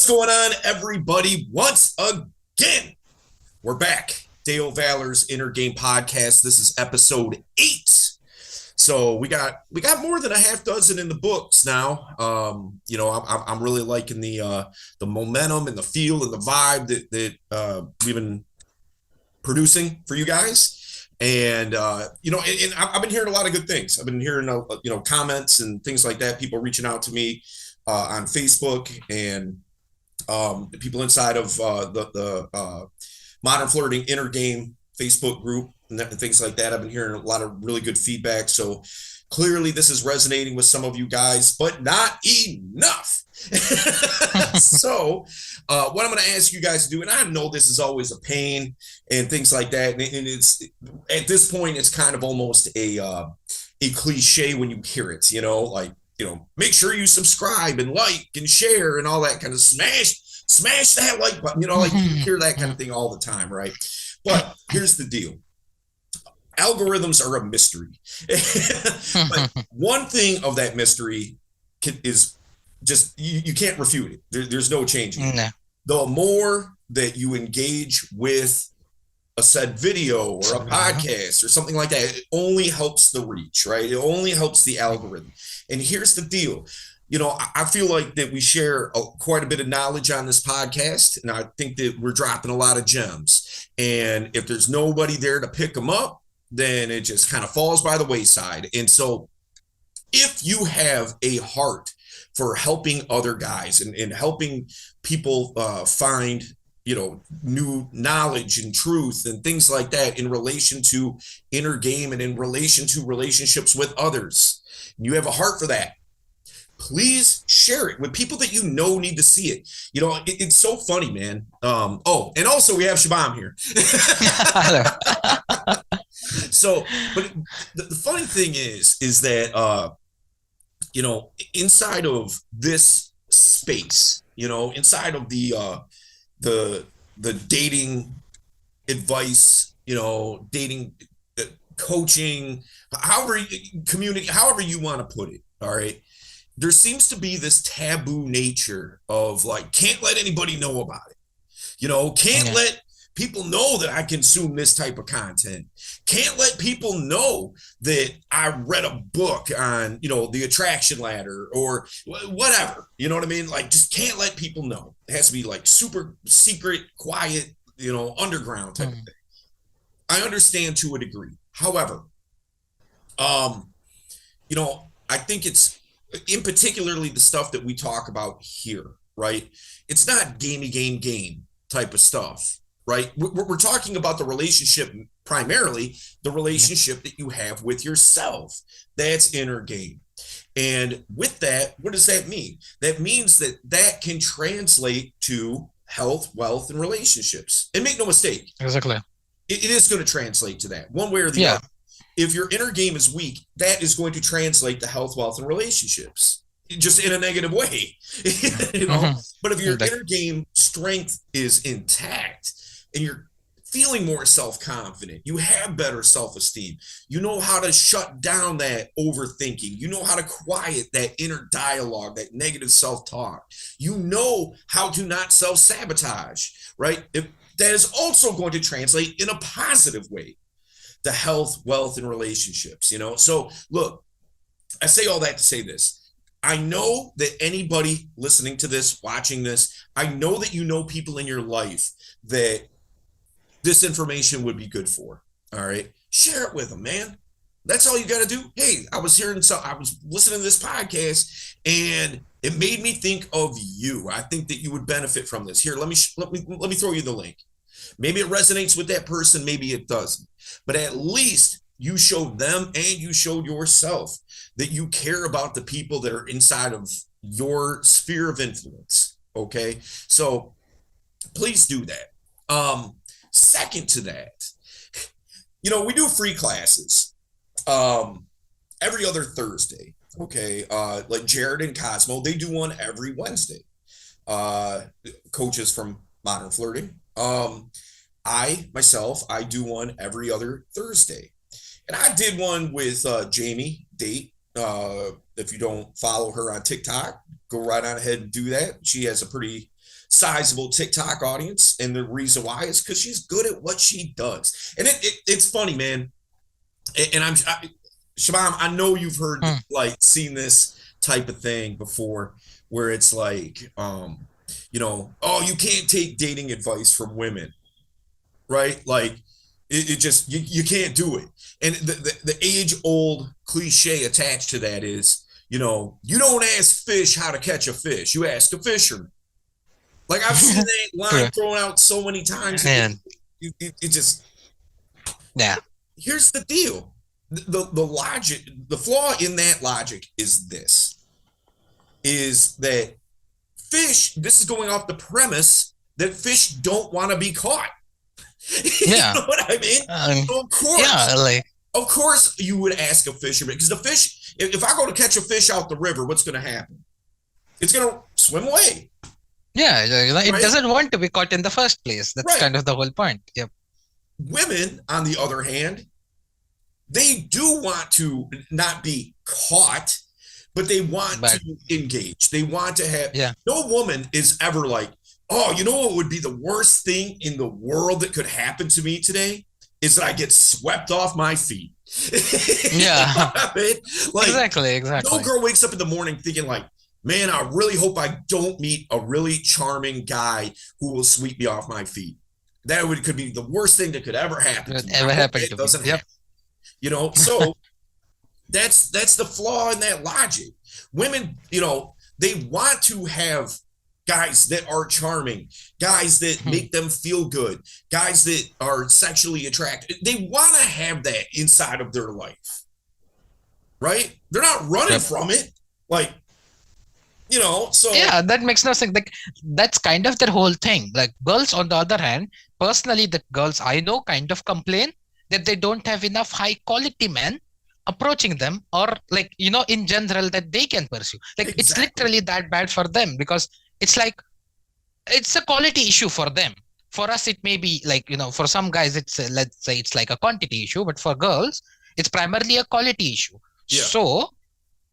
What's going on, everybody? Once again, we're back. Dale Valor's Inner Game Podcast. This is episode 8. So we got more than a half dozen in the books now. I'm really liking the momentum and the feel and the vibe that we've been producing for you guys. And I've been hearing a lot of good things. I've been hearing comments and things like that. People reaching out to me on Facebook and the people inside of the Modern Flirting Inner Game Facebook group and things like that. I've been hearing a lot of really good feedback. So clearly this is resonating with some of you guys, but not enough. So what I'm going to ask you guys to do, and I know this is always a pain and things like that. And it's at this point, it's kind of almost a cliche when you hear it, make sure you subscribe and like and share and all that kind of smash that like button, you hear that kind of thing all the time, right? But here's the deal. Algorithms are a mystery. But one thing of that mystery is just, you can't refute it. There's no changing it. No. The more that you engage with a said video or a podcast or something like that, it only helps the reach, right? It only helps the algorithm. And here's the deal. I feel like that we share quite a bit of knowledge on this podcast, and I think that we're dropping a lot of gems. And if there's nobody there to pick them up, then it just kind of falls by the wayside. And so if you have a heart for helping other guys and helping people find new knowledge and truth and things like that in relation to inner game and in relation to relationships with others, you have a heart for that, please share it with people that need to see it. It's so funny, man. And also we have Shabam here. So, but the funny thing is that, inside of this space, inside of the dating advice, dating coaching, however you want to put it. All right. There seems to be this taboo nature of like, can't let anybody know about it. Can't let people know that I consume this type of content. Can't let people know that I read a book on, the attraction ladder or whatever. You know what I mean? Like, just can't let people know. It has to be like super secret, quiet, underground type of thing. I understand to a degree. However, I think it's in particularly the stuff that we talk about here, right? It's not game type of stuff, right? We're talking about the relationship, primarily the relationship that you have with yourself. That's inner game. And with that, what does that mean? That means that can translate to health, wealth, and relationships. And make no mistake. Exactly. It is going to translate to that one way or the other. If your inner game is weak, that is going to translate to health, wealth, and relationships, just in a negative way. But if your inner game strength is intact and you're feeling more self-confident, you have better self-esteem, you know how to shut down that overthinking, you know how to quiet that inner dialogue, that negative self-talk, you know how to not self-sabotage, right? That is also going to translate in a positive way to health, wealth, and relationships, So look, I say all that to say this. I know that anybody listening to this, watching this, I know that people in your life that this information would be good for. All right. Share it with them, man. That's all you got to do. Hey, I was listening to this podcast and it made me think of you. I think that you would benefit from this. Here, let me throw you the link. Maybe it resonates with that person. Maybe it doesn't. But at least you showed them and you showed yourself that you care about the people that are inside of your sphere of influence. Okay. So please do that. Second to that, we do free classes every other Thursday. Okay. Like Jared and Cosmo, they do one every Wednesday. Coaches from Modern Flirting. I do one every other Thursday. And I did one with Jamie Date. If you don't follow her on TikTok, go right on ahead and do that. She has a pretty sizable TikTok audience, and the reason why is because she's good at what she does. And it's funny, man. And Shabam, I know you've heard like seen this type of thing before, where it's like, oh, you can't take dating advice from women, right? Like it just you can't do it. And the age old cliche attached to that is, you don't ask fish how to catch a fish. You ask a fisherman. Like I've seen that line thrown out so many times. It just, yeah. Here's the deal. The logic, the flaw in that logic is this, is that fish, this is going off the premise that fish don't want to be caught. Yeah. You know what I mean? So of course you would ask a fisherman, because the fish, if I go to catch a fish out the river, what's going to happen? It's going to swim away. Yeah, it doesn't want to be caught in the first place. That's kind of the whole point. Yep. Women, on the other hand, they do want to not be caught, but they want to engage. They want to have, no woman is ever like, oh, you know what would be the worst thing in the world that could happen to me today? Is that I get swept off my feet. Yeah. You know what I mean? Like, exactly. No girl wakes up in the morning thinking like, man, I really hope I don't meet a really charming guy who will sweep me off my feet. That could be the worst thing that could ever happen. It doesn't happen. So that's the flaw in that logic. Women, they want to have guys that are charming, guys that make them feel good, guys that are sexually attractive. They want to have that inside of their life, right? They're not running from it. Like, so. Yeah, that makes no sense. Like, that's kind of their whole thing. Like, girls, on the other hand, personally, the girls I know kind of complain that they don't have enough high quality men approaching them, or like, in general, that they can pursue. Like, It's literally that bad for them, because it's like, it's a quality issue for them. For us, it may be like, for some guys, it's let's say it's like a quantity issue, but for girls, it's primarily a quality issue. Yeah. So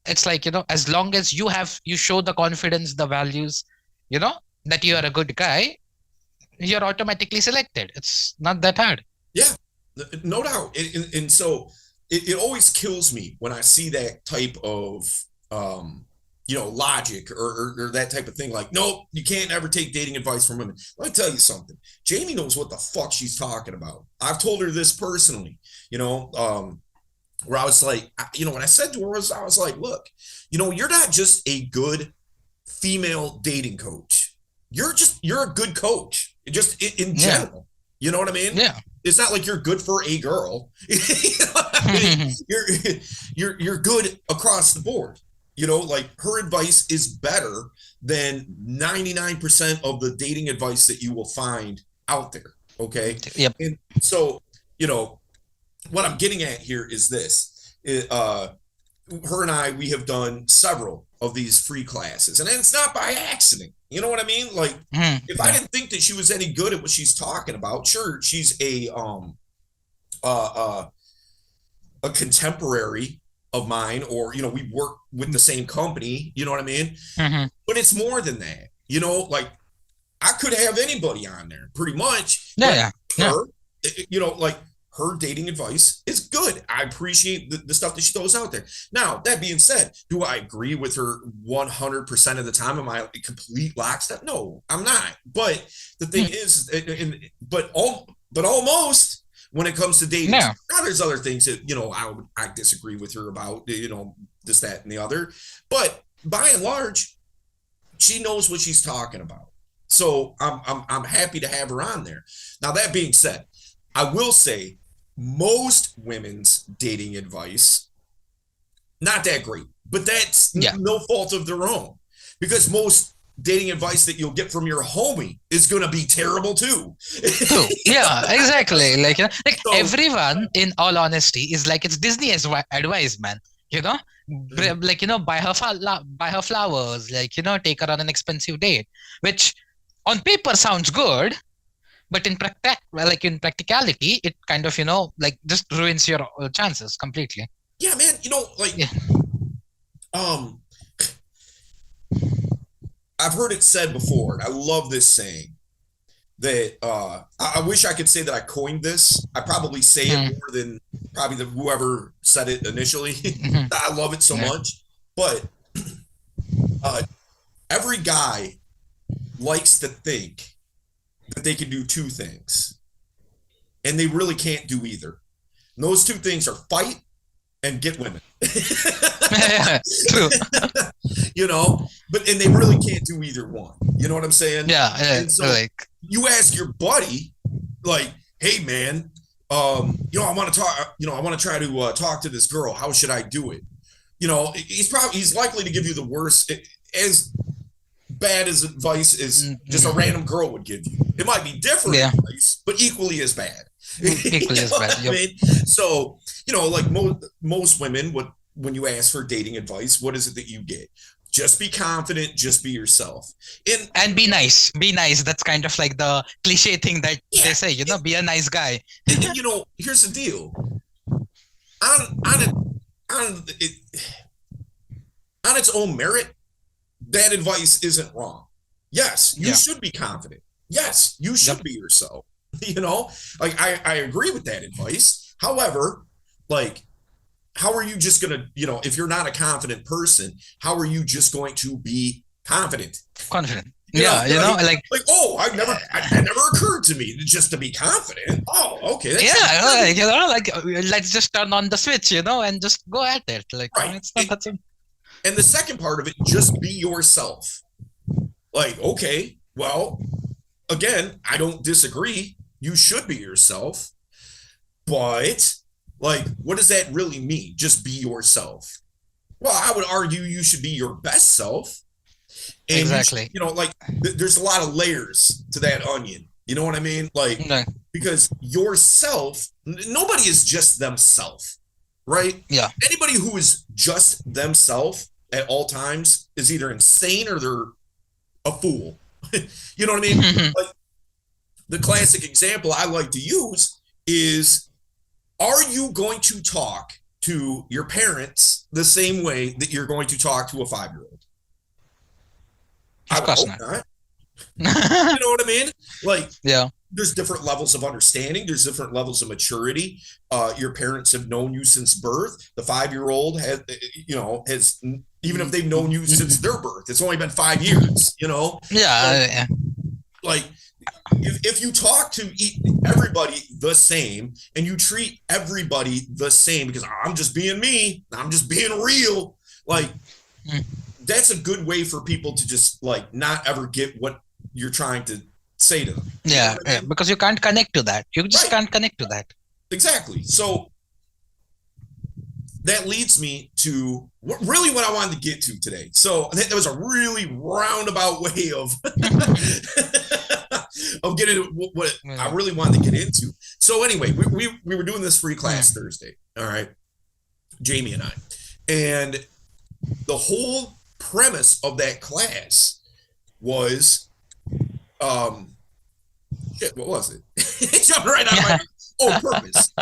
it's like, as long as you show the confidence, the values, that you are a good guy, you're automatically selected. It's not that hard. Yeah, no doubt. And so it always kills me when I see that type of, logic or that type of thing. Like, nope, you can't ever take dating advice from women. Let me tell you something. Jamie knows what the fuck she's talking about. I've told her this personally, where I was like, when I said to her, I was like, look, you're not just a good female dating coach. You're a good coach, just in general. You know what I mean? Yeah. It's not like you're good for a girl. You're good across the board. Like her advice is better than 99% of the dating advice that you will find out there. Okay. Yep. And so, what I'm getting at here is this. Her and I, we have done several of these free classes, and it's not by accident. You know what I mean? Like, if I didn't think that she was any good at what she's talking about, sure, she's a contemporary of mine, or we work with the same company. You know what I mean? But it's more than that. Like, I could have anybody on there, pretty much. Yeah. Her, like, her dating advice is good. I appreciate the stuff that she throws out there. Now, that being said, do I agree with her 100% of the time? Am I a complete lockstep? No, I'm not. But the thing is, but almost when it comes to dating. Now, there's other things that, I disagree with her about, this, that, and the other. But by and large, she knows what she's talking about. So I'm happy to have her on there. Now, that being said, I will say most women's dating advice, not that great, but that's no fault of their own, because most dating advice that you'll get from your homie is going to be terrible too. Yeah, exactly. Like, so, everyone, in all honesty, is like, it's Disney advice, man. Like, buy her flowers, like, take her on an expensive date, which on paper sounds good, but in practicality, it kind of, like, just ruins your chances completely. Yeah, man. I've heard it said before, and I love this saying that I wish I could say that I coined this. I probably say it Hmm. more than probably whoever said it initially. Mhm. I love it so Yeah. much. But uh, every guy likes to think that they can do two things, and they really can't do either. And those two things are fight and get women. True. You know, but and they really can't do either one. You know what I'm saying? Yeah, yeah, And so like you ask your buddy, like, hey man, I want to talk, I want to try to talk to this girl. How should I do it? He's likely to give you the worst, as bad as advice as just a mm, random girl would give you. It might be different yeah, advice, but equally as bad. You equally know as what bad. I Yep. mean? So, like most women, when you ask for dating advice, what is it that you get? Just be confident, just be yourself. And And be nice. Be nice. That's kind of like the cliche thing that they yeah, say, be a nice guy. and here's the deal. On it on it on its own merit, that advice isn't wrong. Yes, you Yeah. should be confident. Yes, you Yep. should be yourself. Like I agree with that advice. However, like, how are you just gonna, if you're not a confident person, how are you just going to be confident? Confident. Yeah, Like, oh, that never occurred to me just to be confident. Oh, okay, that's yeah, let's just turn on the switch, and just go at it. Like, right. it's not that simple. And the second part of it, just be yourself. Like, okay, well, again, I don't disagree. You should be yourself, but like, what does that really mean? Just be yourself. Well, I would argue you should be your best self, and Exactly. like, there's a lot of layers to that onion. You know what I mean? Like, No. because yourself, nobody is just themselves, right? Yeah. Anybody who is just themselves at all times is either insane or they're a fool. You know what I mean? Like, the classic example I like to use is, are you going to talk to your parents the same way that you're going to talk to a 5-year-old? I Of would course hope not. not. You know what I mean? Like, Yeah. there's different levels of understanding. There's different levels of maturity. Your parents have known you since birth. The 5-year-old has, even if they've known you since their birth, it's only been 5 years. Yeah. Yeah. Like, if you talk to everybody the same and you treat everybody the same because I'm just being me, I'm just being real, like, Mm. that's a good way for people to just like not ever get what you're trying to say to them. You know Yeah, what I yeah, mean? because you can't connect to that. You just Right. can't connect to that. Exactly. So that leads me to really what I wanted to get to today. So that was a really roundabout way of of getting what I really wanted to get into. So anyway, we were doing this free class Thursday. All right, Jamie and I, and the whole premise of that class was, shit, what was it? It jumped right out of my. Oh, purpose.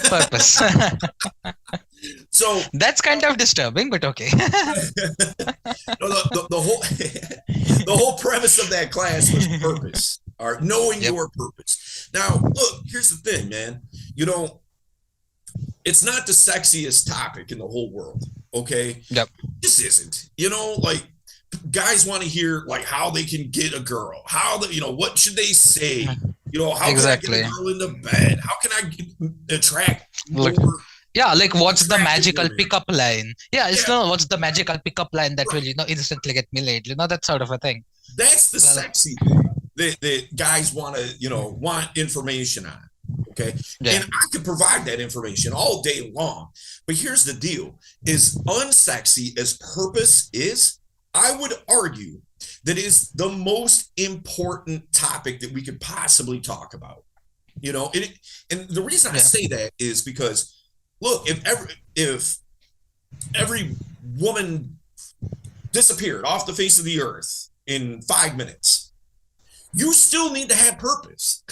Purpose. So That's kind of disturbing, but okay. no, the whole the whole premise of that class was purpose, or knowing Yep. your purpose. Now, look, here's the thing, man. It's not the sexiest topic in the whole world. Okay, Yep. this isn't. Like, guys want to hear like how they can get a girl, what should they say, how Exactly. can I get a girl into bed, how can I attract more Like, yeah, like what's the attractive magical women? pickup line? Yeah, it's Yeah. no, what's the magical pickup line that will, Right. instantly get me laid? That sort of a thing. That's the Well, sexy thing that guys want to, want information on. Okay. yeah. And I could provide that information all day long. But here's the deal: is unsexy as purpose is, I would argue that is the most important topic that we could possibly talk about. And the reason I Yeah. say that is because, look, if every woman disappeared off the face of the earth in 5 minutes, you still need to have purpose.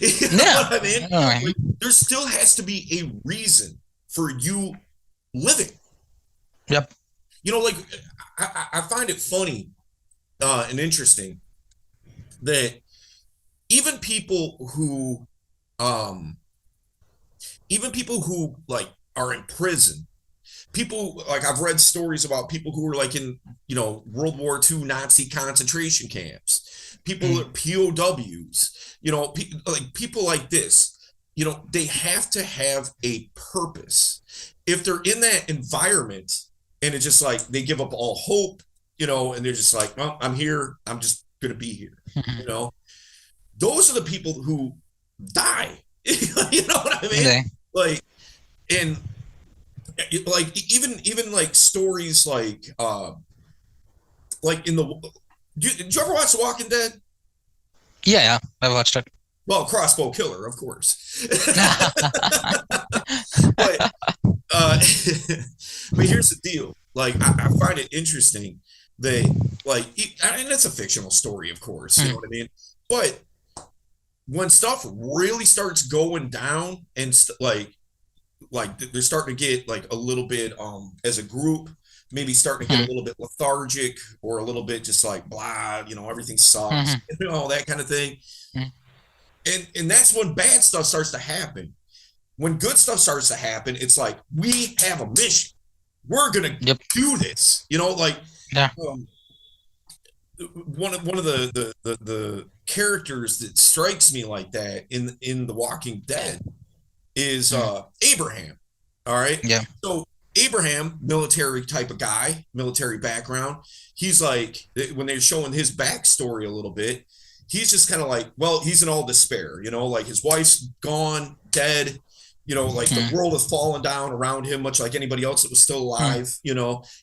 You know Yeah. what I mean? Alright. Like, there still has to be a reason for you living. Yep. Like, I find it funny and interesting that even people who um even people who like are in prison, people like I've read stories about people who were like in World War II Nazi concentration camps, people Mm, POWs, like people like this. They have to have a purpose. If they're in that environment and it's just like they give up all hope, and they're just like, well, I'm here, I'm just gonna be here, mhm. you know. Those are the people who die. You know what I mean? Yeah. Like, and like even like stories like in the did you ever watch The Walking Dead? Yeah, yeah, I watched it. Well, Crossbow Killer, of course. but uh but here's the deal. Like I find it interesting that like I mean it's a fictional story, of course, you know Mm, what I mean? But when stuff really starts going down and they're starting to get like a little bit as a group maybe starting to get a mm, little bit lethargic or a little bit just like blah, everything sucks, mhm, that kind of thing. mm. And that's when bad stuff starts to happen. When good stuff starts to happen, it's like we have a mission, we're gonna Yep. do this, like Yeah. um, one of the characters that strikes me like that in The Walking Dead is Mm, Abraham. All right. yeah. So Abraham, military type of guy, military background. He's like when they're showing his backstory a little bit, he's just kind of like, well, he's in all despair, like his wife's gone, dead, like the Mm, world has fallen down around him, much like anybody else that was still mm, alive,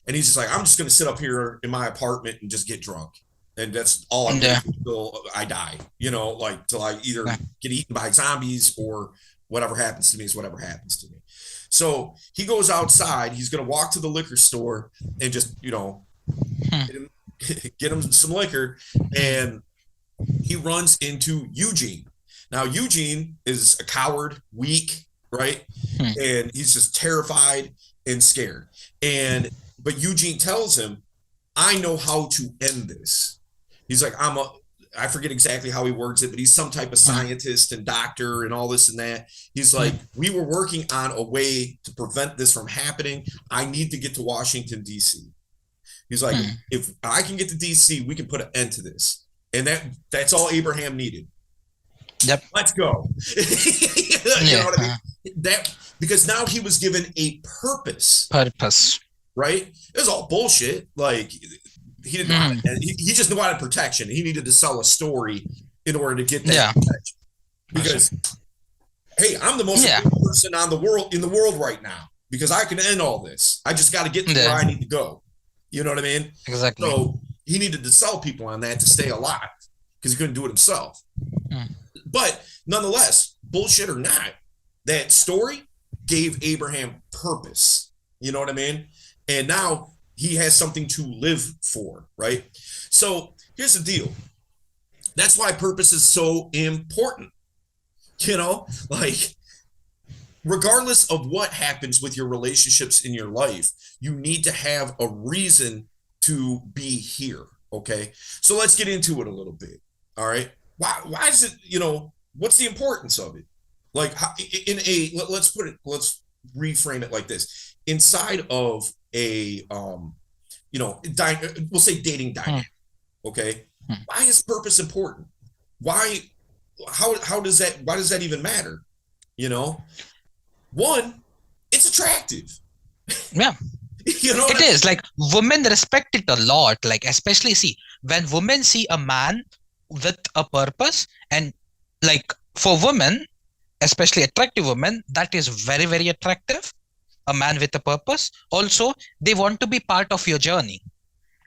and he's just like, I'm just gonna sit up here in my apartment and just get drunk. And that's all I'm gonna yeah. do until I die, like till I either Yeah. get eaten by zombies or whatever happens to me is whatever happens to me. So he goes outside. He's going to walk to the liquor store and just, Mm, get him, get him some liquor. And he runs into Eugene. Now, Eugene is a coward, weak, right? mm, And he's just terrified and scared. But Eugene tells him, I know how to end this. He's like, I forget exactly how he words it, but he's some type of mm, scientist and doctor and all this and that. He's like, mm, we were working on a way to prevent this from happening. I need to get to Washington, D.C. He's like, mm. if I can get to D.C., we can put an end to this. And that's all Abraham needed. Yep. Let's go. You know Yeah. what I mean? That because now he was given a purpose, Purpose. right? It was all bullshit. Like he didn't know how to, Mm, he just knew how to protection. He needed to sell a story in order to get that yeah. protection. Also. Because hey, I'm the most Yeah. important person in the world right now because I can end all this. I just got to get to where Yeah. I need to go. You know what I mean? Exactly. So he needed to sell people on that to stay alive because he couldn't do it himself. Mm, But nonetheless, bullshit or not, that story gave Abraham purpose. You know what I mean? And now he has something to live for, right? So here's the deal. That's why purpose is so important. Like regardless of what happens with your relationships in your life, you need to have a reason to be here. Okay. So let's get into it a little bit. All right. Why is it, what's the importance of it? Like let's reframe it like this. Inside of a, we'll say dating mm, dynamic. Okay. mm. Why is purpose important? Why, why does that even matter? You know, one, it's attractive. Yeah. You know what It I mean? is like women respect it a lot. Like, especially see when women see a man with a purpose, and like for women, especially attractive women, that is very, very attractive. A man with a purpose. Also, they want to be part of your journey.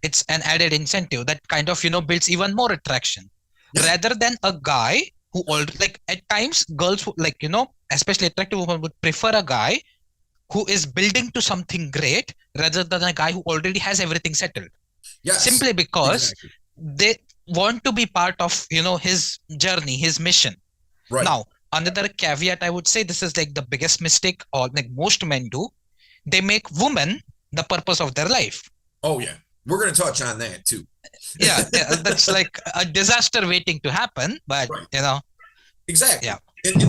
It's an added incentive that kind of, builds even more attraction Yeah, rather than a guy who like at times girls like, especially attractive women would prefer a guy who is building to something great rather than a guy who already has everything settled, yes, simply because exactly. they want to be part of his journey, his mission. Right. Now, another caveat I would say, this is like the biggest mistake or like most men do. They make women the purpose of their life. Oh yeah. We're gonna touch on that too. yeah, that's like a disaster waiting to happen. But Right. yeah, Exactly. And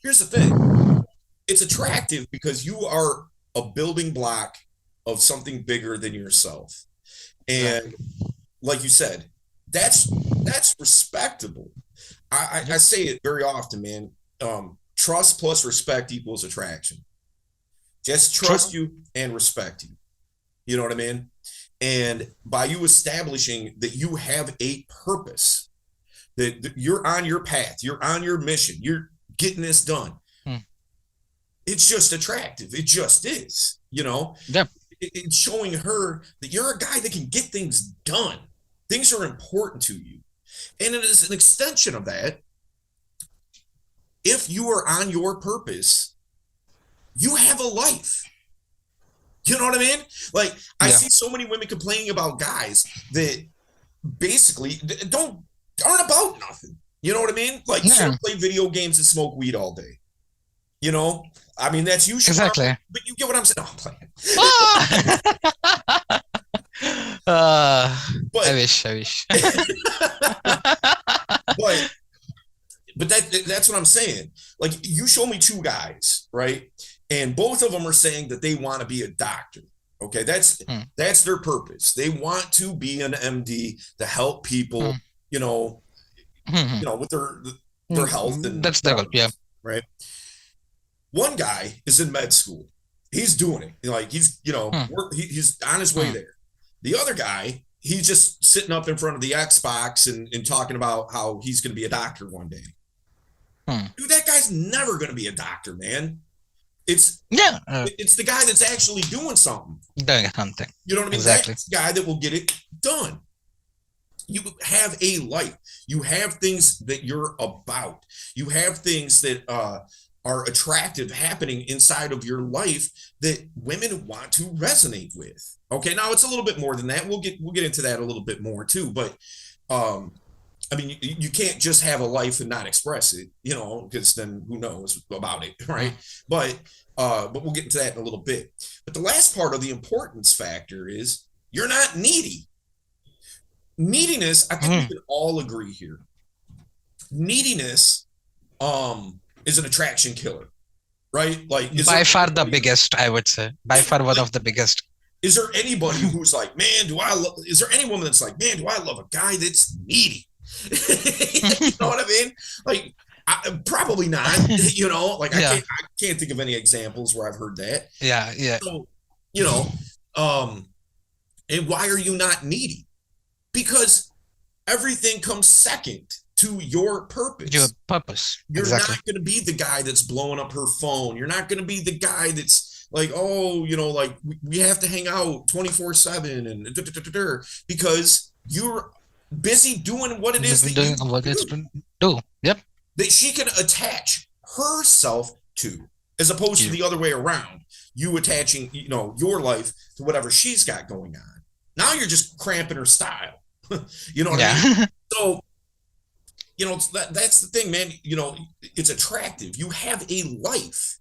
here's the thing. It's attractive because you are a building block of something bigger than yourself. exactly. And like you said, that's respectable. I Yep. say it very often, man. Trust plus respect equals attraction. Just True. trust you and respect you. You know what I mean? And by you establishing that you have a purpose, that you're on your path, you're on your mission, you're getting this done. Hmm. It's just attractive. It just is. Yep. It's showing her that you're a guy that can get things done. Things are important to you. And it is an extension of that. If you are on your purpose, you have a life. You know what I mean? Like, I Yeah. see so many women complaining about guys that basically aren't about nothing. You know what I mean? Like, sit Yeah. and play video games and smoke weed all day. You know, I mean, that's you, Siobhan, Exactly. but you get what I'm saying. No, I'm playing. Ah! I but, wish. I wish. but, but that's what I'm saying. Like, you show me two guys, right? And both of them are saying that they want to be a doctor. Okay, Hmm. that's their purpose. They want to be an MD to help people, Hmm. you know, Hmm. with their health Hmm. and That's the goal. Yeah. wellness, right? One guy is in med school. He's doing it. Like, he's, Hmm. he's on his way Hmm. there. The other guy, he's just sitting up in front of the Xbox and talking about how he's going to be a doctor one day. Hmm. Dude, that guy's never going to be a doctor, man. It's Yeah. it's the guy that's actually doing something. Doing something. You know what I mean? Exactly. That's the guy that will get it done. You have a life. You have things that you're about. You have things that are attractive happening inside of your life that women want to resonate with. Okay, now it's a little bit more than that. We'll get into that a little bit more too. But um, I mean, you can't just have a life and not express it, because then who knows about it, right? Hmm. But we'll get into that in a little bit. But the last part of the importance factor is you're not needy. Neediness, I think we Hmm. can all agree here. Neediness is an attraction killer, right? Like, is there By far the anybody biggest, I would say. By yeah, far one like of the biggest. is there anybody who's like, man, is there any woman that's like, man, do I love a guy that's needy? You know what I mean? Like, probably not. Like, I Yeah. can't think of any examples where I've heard that. Yeah. Yeah. So, you know, um, and why are you not needy? Because everything comes second to your Your purpose. purpose. You're Exactly. not going to be the guy that's blowing up her phone. You're not going to be the guy that's like, oh, like we have to hang out 24/7 and because you're busy doing what it is that Doing you what it's do, to do. Yep. that she can attach herself to, as opposed to You. the other way around. You attaching, your life to whatever she's got going on. Now you're just cramping her style. You know what I mean? Yeah. So, that's the thing, man. It's attractive. You have a life.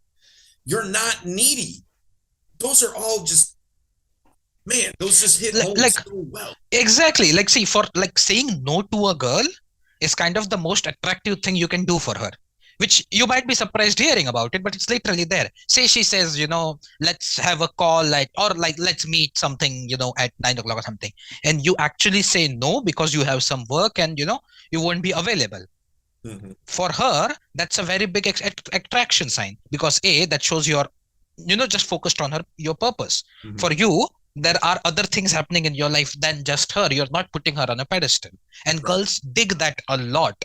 You're not needy. Those are all just, man, those just hit home Like so well. exactly. Like see, for like saying no to a girl is kind of the most attractive thing you can do for her. Which you might be surprised hearing about it, but it's literally there. Say she says, let's have a call, like, or like, let's meet something, at 9 o'clock or something. And you actually say no because you have some work and, you won't be available. Mm-hmm. For her, that's a very big attraction sign because that shows you're, just focused on your purpose. Mm-hmm. For you, there are other things happening in your life than just her. You're not putting her on a pedestal. And Right. girls dig that a lot.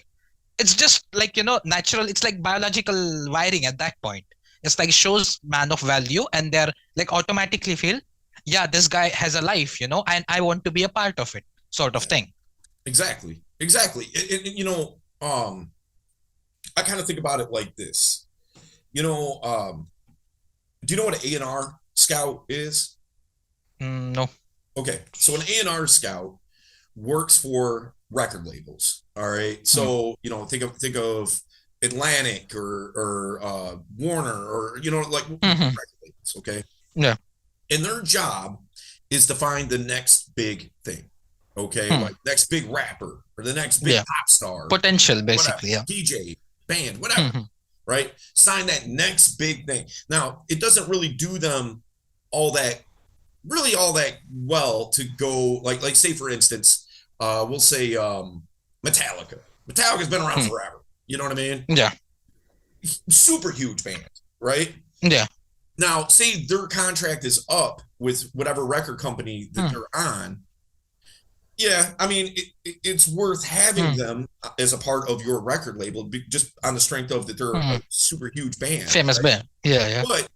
It's just like, natural. It's like biological wiring at that point. It's like shows man of value and they're like automatically feel, yeah, this guy has a life, and I want to be a part of it sort of Yeah. thing. Exactly. Exactly. I kind of think about it like this. Do you know what an A&R scout is? No. Okay, so an A&R scout works for record labels. All right, Hmm. so think of Atlantic or Warner or like Hmm. record labels. Okay, Yeah. and their job is to find the next big thing. Okay, Hmm. like next big rapper or the next big Yeah. pop star, Potential, whatever, basically. Yeah. DJ, band, whatever, Hmm. right? Sign that next big thing. Now, it doesn't really do them all that really all that well to go like say for instance, we'll say Metallica. Metallica's been around Hmm. forever. You know what I mean? Yeah. Super huge band, right? Yeah. Now, say their contract is up with whatever record company that Hmm. they're on. Yeah, I mean, it's worth having Hmm. them as a part of your record label, just on the strength of that they're Hmm. a super huge band, Famous right? band. Yeah. Yeah. But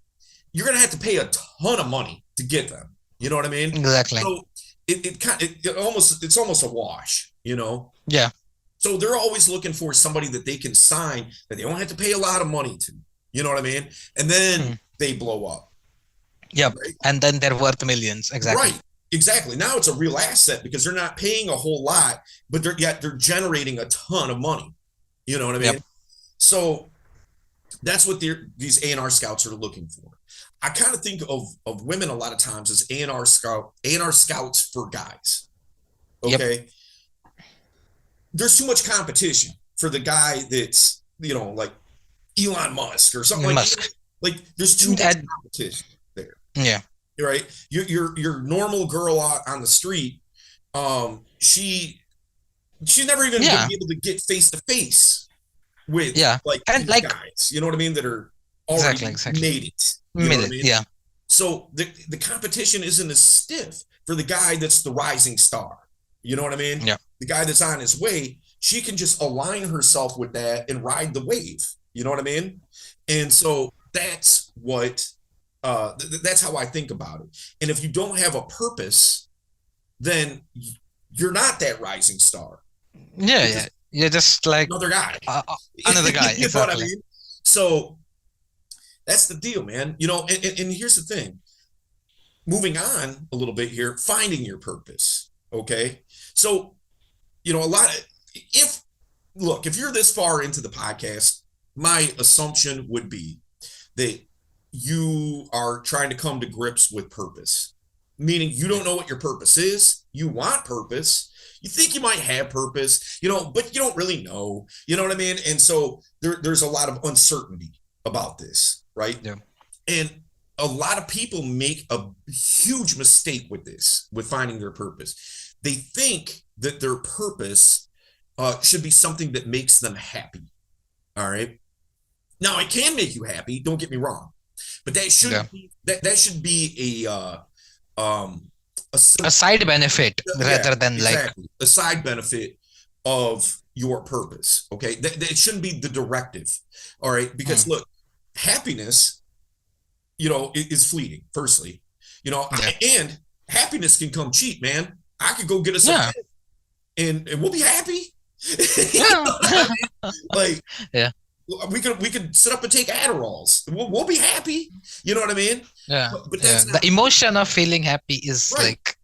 you're going to have to pay a ton of money to get them. You know what I mean? Exactly. So it's almost a wash, you know? Yeah. So they're always looking for somebody that they can sign that they don't have to pay a lot of money to. You know what I mean? And Hmm. then they blow up. Yep. Right? And then they're worth millions. Exactly. Right. Exactly. Now it's a real asset because they're not paying a whole lot, but they're generating a ton of money. You know what I Yep. mean? So that's what these A&R scouts are looking for. I kind of think of women a lot of times as A&R scouts for guys. Yep. Okay, there's too much competition for the guy that's like Elon Musk or something Musk. like there's too much And, competition there. yeah. Right? Your normal girl on the street, she's never even going to Yeah. be able to get face to face with Yeah. like And these like, guys. You know what I mean? That are exactly. already Exactly. made it. You know what I Minute. mean? Yeah. So the competition isn't as stiff for the guy that's the rising star. You know what I mean? Yeah. The guy that's on his way, she can just align herself with that and ride the wave. You know what I mean? And so that's how I think about it. And if you don't have a purpose, then you're not that rising star. Yeah. You're Yeah. just You're just like another guy. another guy. You know what I Exactly. mean? So that's the deal, man. And here's the thing. Moving on a little bit here, finding your purpose. Okay. So, a lot of, if you're this far into the podcast, my assumption would be that you are trying to come to grips with purpose, meaning you Yeah. don't know what your purpose is. You want purpose. You think you might have purpose, but you don't really know. You know what I mean? And so there's a lot of uncertainty about this, right? Yeah. And a lot of people make a huge mistake with this, with finding their purpose. They think that their purpose should be something that makes them happy. All right. Now, it can make you happy. Don't get me wrong, but Yeah. that should be a A side benefit yeah, rather than like, exactly, a side benefit of your purpose. Okay, that shouldn't be the directive. All right, because hmm, look, happiness, is fleeting. Firstly, yeah. and happiness can come cheap, man. I could go get us a Yeah. pet and we'll be happy. You know Yeah. what I mean? Like Yeah. we could sit up and take Adderalls. We'll be happy. You know what I mean? Yeah. But Yeah. that's The not emotion of feeling happy is right. like,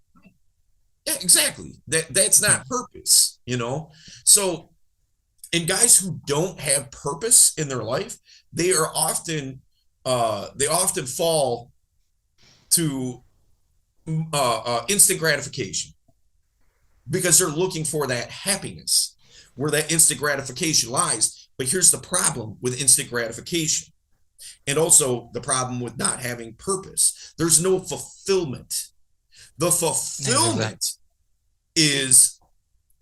Yeah, exactly. That's hmm, not purpose. So and guys who don't have purpose in their life, they are often they often fall to instant gratification because they're looking for that happiness where that instant gratification lies. But here's the problem with instant gratification, and also the problem with not having purpose. There's no fulfillment. The exactly. fulfillment is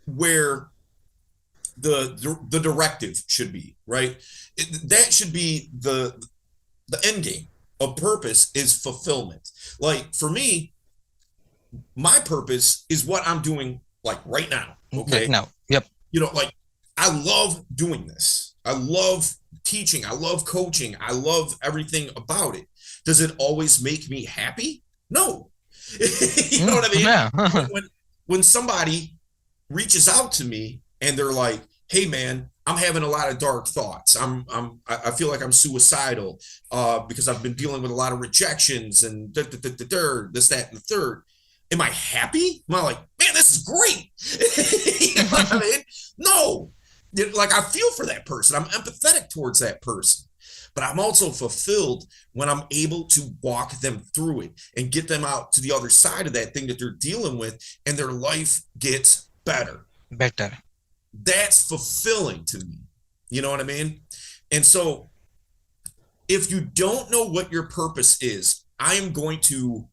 where the directive should be, right? That should be the end game of purpose is fulfillment. Like for me, my purpose is what I'm doing like right now. Like Okay. now. Yep. Like I love doing this. I love teaching. I love coaching. I love everything about it. Does it always make me happy? No. You know what I mean? Yeah. When somebody reaches out to me and they're like, "Hey, man, I'm having a lot of dark thoughts. I feel like I'm suicidal because I've been dealing with a lot of rejections and this, that, and the third. Am I happy? Am I like, man, this is great? You know what I mean? No, like I feel for that person. I'm empathetic towards that person. but I'm also fulfilled when I'm able to walk them through it and get them out to the other side of that thing that they're dealing with, and their life gets better. Better. That's fulfilling to me. You know what I mean? And so if you don't know what your purpose is, I am going to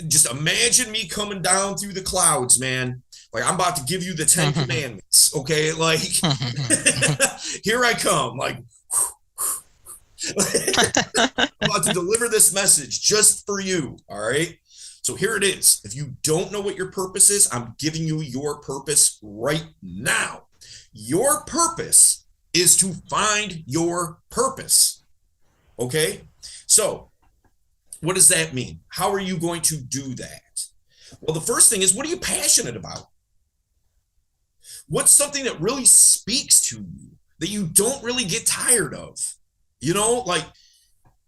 just imagine me coming down through the clouds, man. Like I'm about to give you the 10 commandments. Okay. Like here I come. Like I'm about to deliver this message just for you. All right. So here it is. If you don't know what your purpose is, I'm giving you your purpose right now. Your purpose is to find your purpose. Okay. So what does that mean? How are you going to do that? Well, the first thing is, what are you passionate about? What's something that really speaks to you that you don't really get tired of? You know, like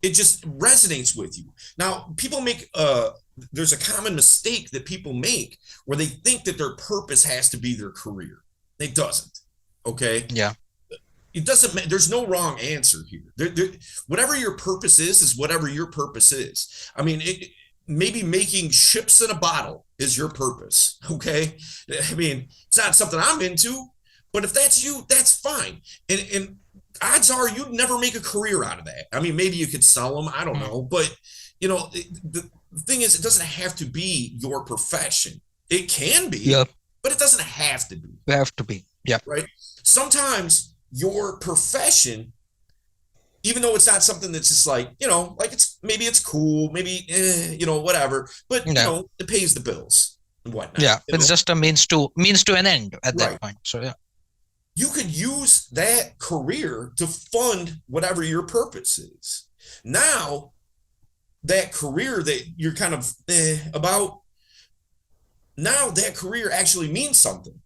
it just resonates with you. Now, people make there's a common mistake that people make where they think that their purpose has to be their career. It doesn't. Okay. Yeah. It doesn't, there's no wrong answer here. Whatever your purpose is whatever your purpose is. I mean, maybe making ships in a bottle is your purpose. Okay. I mean, it's not something I'm into, but if that's you, that's fine. And odds are you'd never make a career out of that. I mean, maybe you could sell them. I don't know. But, you know, the thing is, it doesn't have to be your profession. It can be, Yep. but it doesn't have to be. We have to be. Yeah. Right. Sometimes your profession, even though it's not something that's just like, you know, like it's cool, maybe, you know, whatever, but you know, it pays the bills and whatnot. Yeah. It's just a means to an end at that Right. point. So yeah. You could use that career to fund whatever your purpose is. Now, that career that you're kind of about, now that career actually means something.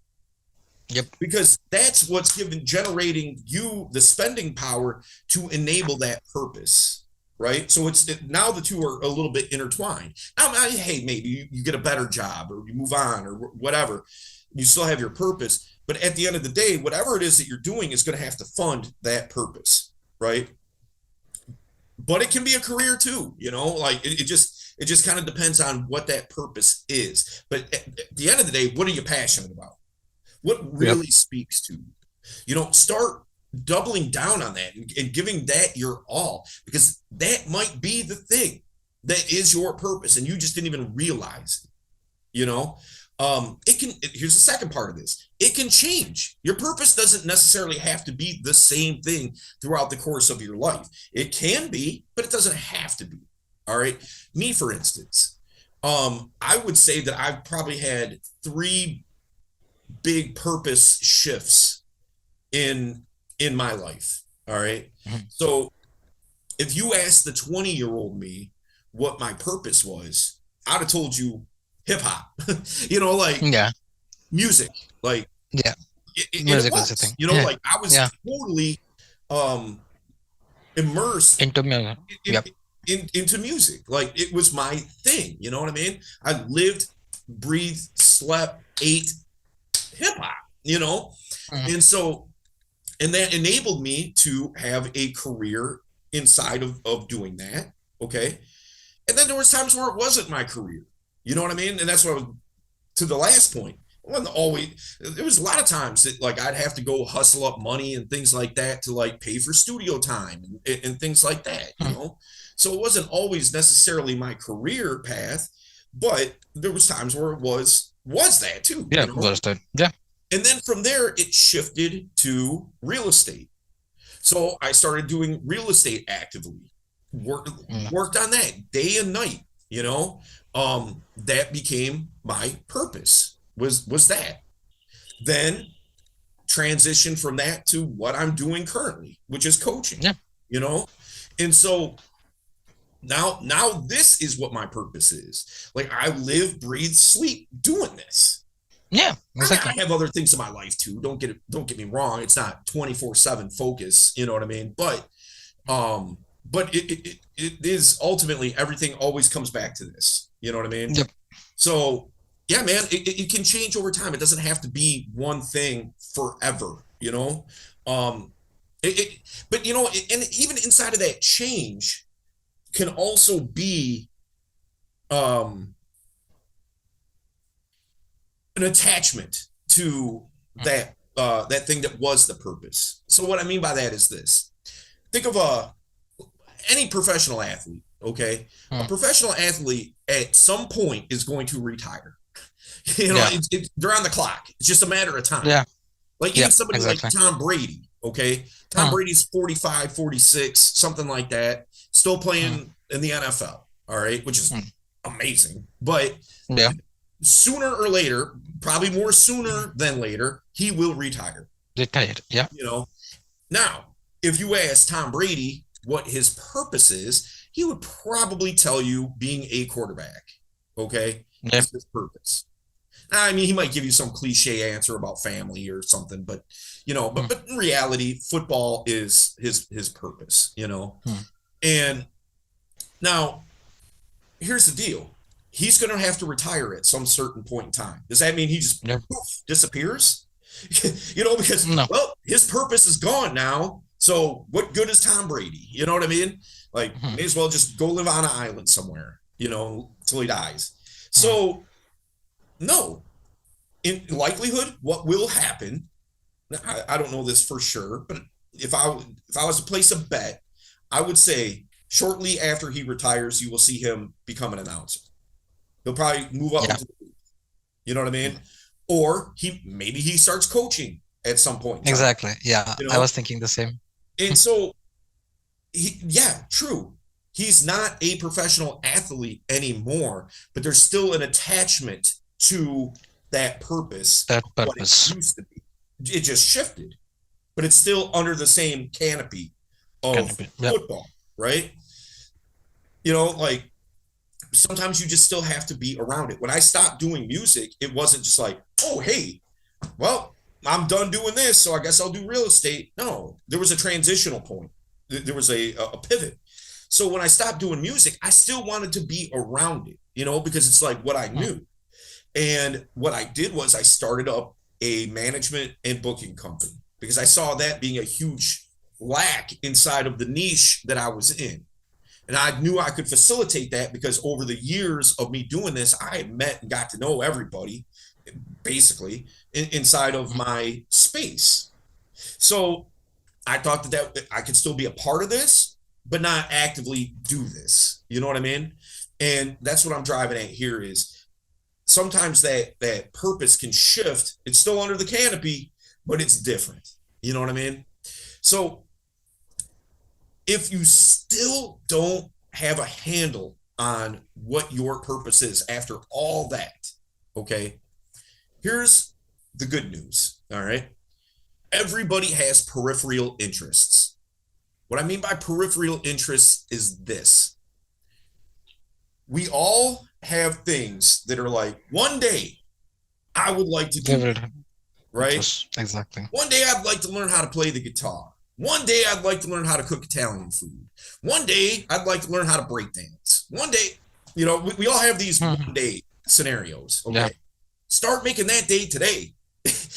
Yep. Because that's what's generating you the spending power to enable that purpose, right? So now the two are a little bit intertwined. Now, hey, maybe you get a better job or you move on or whatever. You still have your purpose, but at the end of the day, whatever it is that you're doing is going to have to fund that purpose, right? But it can be a career too, you know, like it just kind of depends on what that purpose is. But at the end of the day, what are you passionate about? What really speaks to you? You know, start doubling down on that and giving that your all, because that might be the thing that is your purpose and you just didn't even realize it. You know, here's the second part of this. It can change. Your purpose doesn't necessarily have to be the same thing throughout the course of your life. It can be, but it doesn't have to be. All right. Me, for instance, I would say that I've probably had 3 big purpose shifts in my life. All right. So if you asked the 20-year-old me what my purpose was, I'd have told you hip hop, you know, like music, like music was the thing. You know, like I was totally immersed into music. Into music. Like it was my thing. You know what I mean? I lived, breathed, slept, ate hip hop, you know? And so, and that enabled me to have a career inside of doing that. Okay. And then there was times where it wasn't my career. You know what I mean? And that's what I was, to the last point. It wasn't always, there was a lot of times that like I'd have to go hustle up money and things like that to like pay for studio time and things like that, you know? So it wasn't always necessarily my career path, but there was times where it was that too. Yeah, you know? was that. Yeah. And then from there, it shifted to real estate. So I started doing real estate actively, worked on that day and night, you know, that became my purpose was that. Then transition from that to what I'm doing currently, which is coaching, you know? And so now this is what my purpose is. Like I live, breathe, sleep doing this. Yeah, exactly. I have other things in my life too. Don't get me wrong. It's not 24/7 focus. You know what I mean? But it is ultimately everything always comes back to this. You know what I mean? Yep. So yeah, man, it can change over time. It doesn't have to be one thing forever. You know, But and even inside of that change can also be um, an attachment to Mm. that thing that was the purpose. So what I mean by that is this: think of any professional athlete. Okay, a Mm. professional athlete at some point is going to retire. Yeah. They're on the clock. It's just a matter of time. Yeah. Like Yeah. even somebody like Exactly. Tom Brady, okay? Tom Mm. Brady's 45, 46, something like that, still Mm. playing in the NFL, all right, which is Mm. amazing. But Yeah. sooner or later, probably more sooner than later, he will retire, Retired. Yeah. you know? Now, if you ask Tom Brady what his purpose is, he would probably tell you being a quarterback, okay, Yeah. is his purpose. I mean, he might give you some cliche answer about family or something, but Mm. but in reality, football is his purpose. Mm. And now here's the deal: he's going to have to retire at some certain point in time. Does that mean he just Yeah. poof, disappears? Because No. his purpose is gone now. So what good is Tom Brady? You know what I mean? Like, Mm. may as well just go live on an island somewhere, till he dies. Mm. So no, in likelihood, what will happen? I don't know this for sure, but if I was to place a bet, I would say shortly after he retires, you will see him become an announcer. He'll probably move up Yeah. into the, you know what I mean? Mm. Or maybe he starts coaching at some point in time, Exactly. Yeah. you I know? was thinking the same. And so yeah, true. He's not a professional athlete anymore, but there's still an attachment to that purpose That of what it purpose used to be. It just shifted, but it's still under the same canopy can of be. Yeah. football, right? Like sometimes you just still have to be around it. When I stopped doing music, it wasn't just like, oh, hey, well, I'm done doing this, so I guess I'll do real estate. No, there was a transitional point. There was a pivot. So when I stopped doing music, I still wanted to be around it, because it's like what I Mm. knew. And what I did was I started up a management and booking company because I saw that being a huge lack inside of the niche that I was in. And I knew I could facilitate that because over the years of me doing this, I had met and got to know everybody basically inside of Mm. my space. So I thought that I could still be a part of this, but not actively do this. You know what I mean? And that's what I'm driving at here is sometimes that purpose can shift. It's still under the canopy, but it's different. You know what I mean? So if you still don't have a handle on what your purpose is after all that, okay, here's the good news. All right. Everybody has peripheral interests. What I mean by peripheral interests is this: we all have things that are like, one day I would like to They do will that, right? interest. Exactly. One day I'd like to learn how to play the guitar. One day I'd like to learn how to cook Italian food. One day I'd like to learn how to break dance. One day, we all have these Mm. one day scenarios. Yeah. Okay. Start making that day today.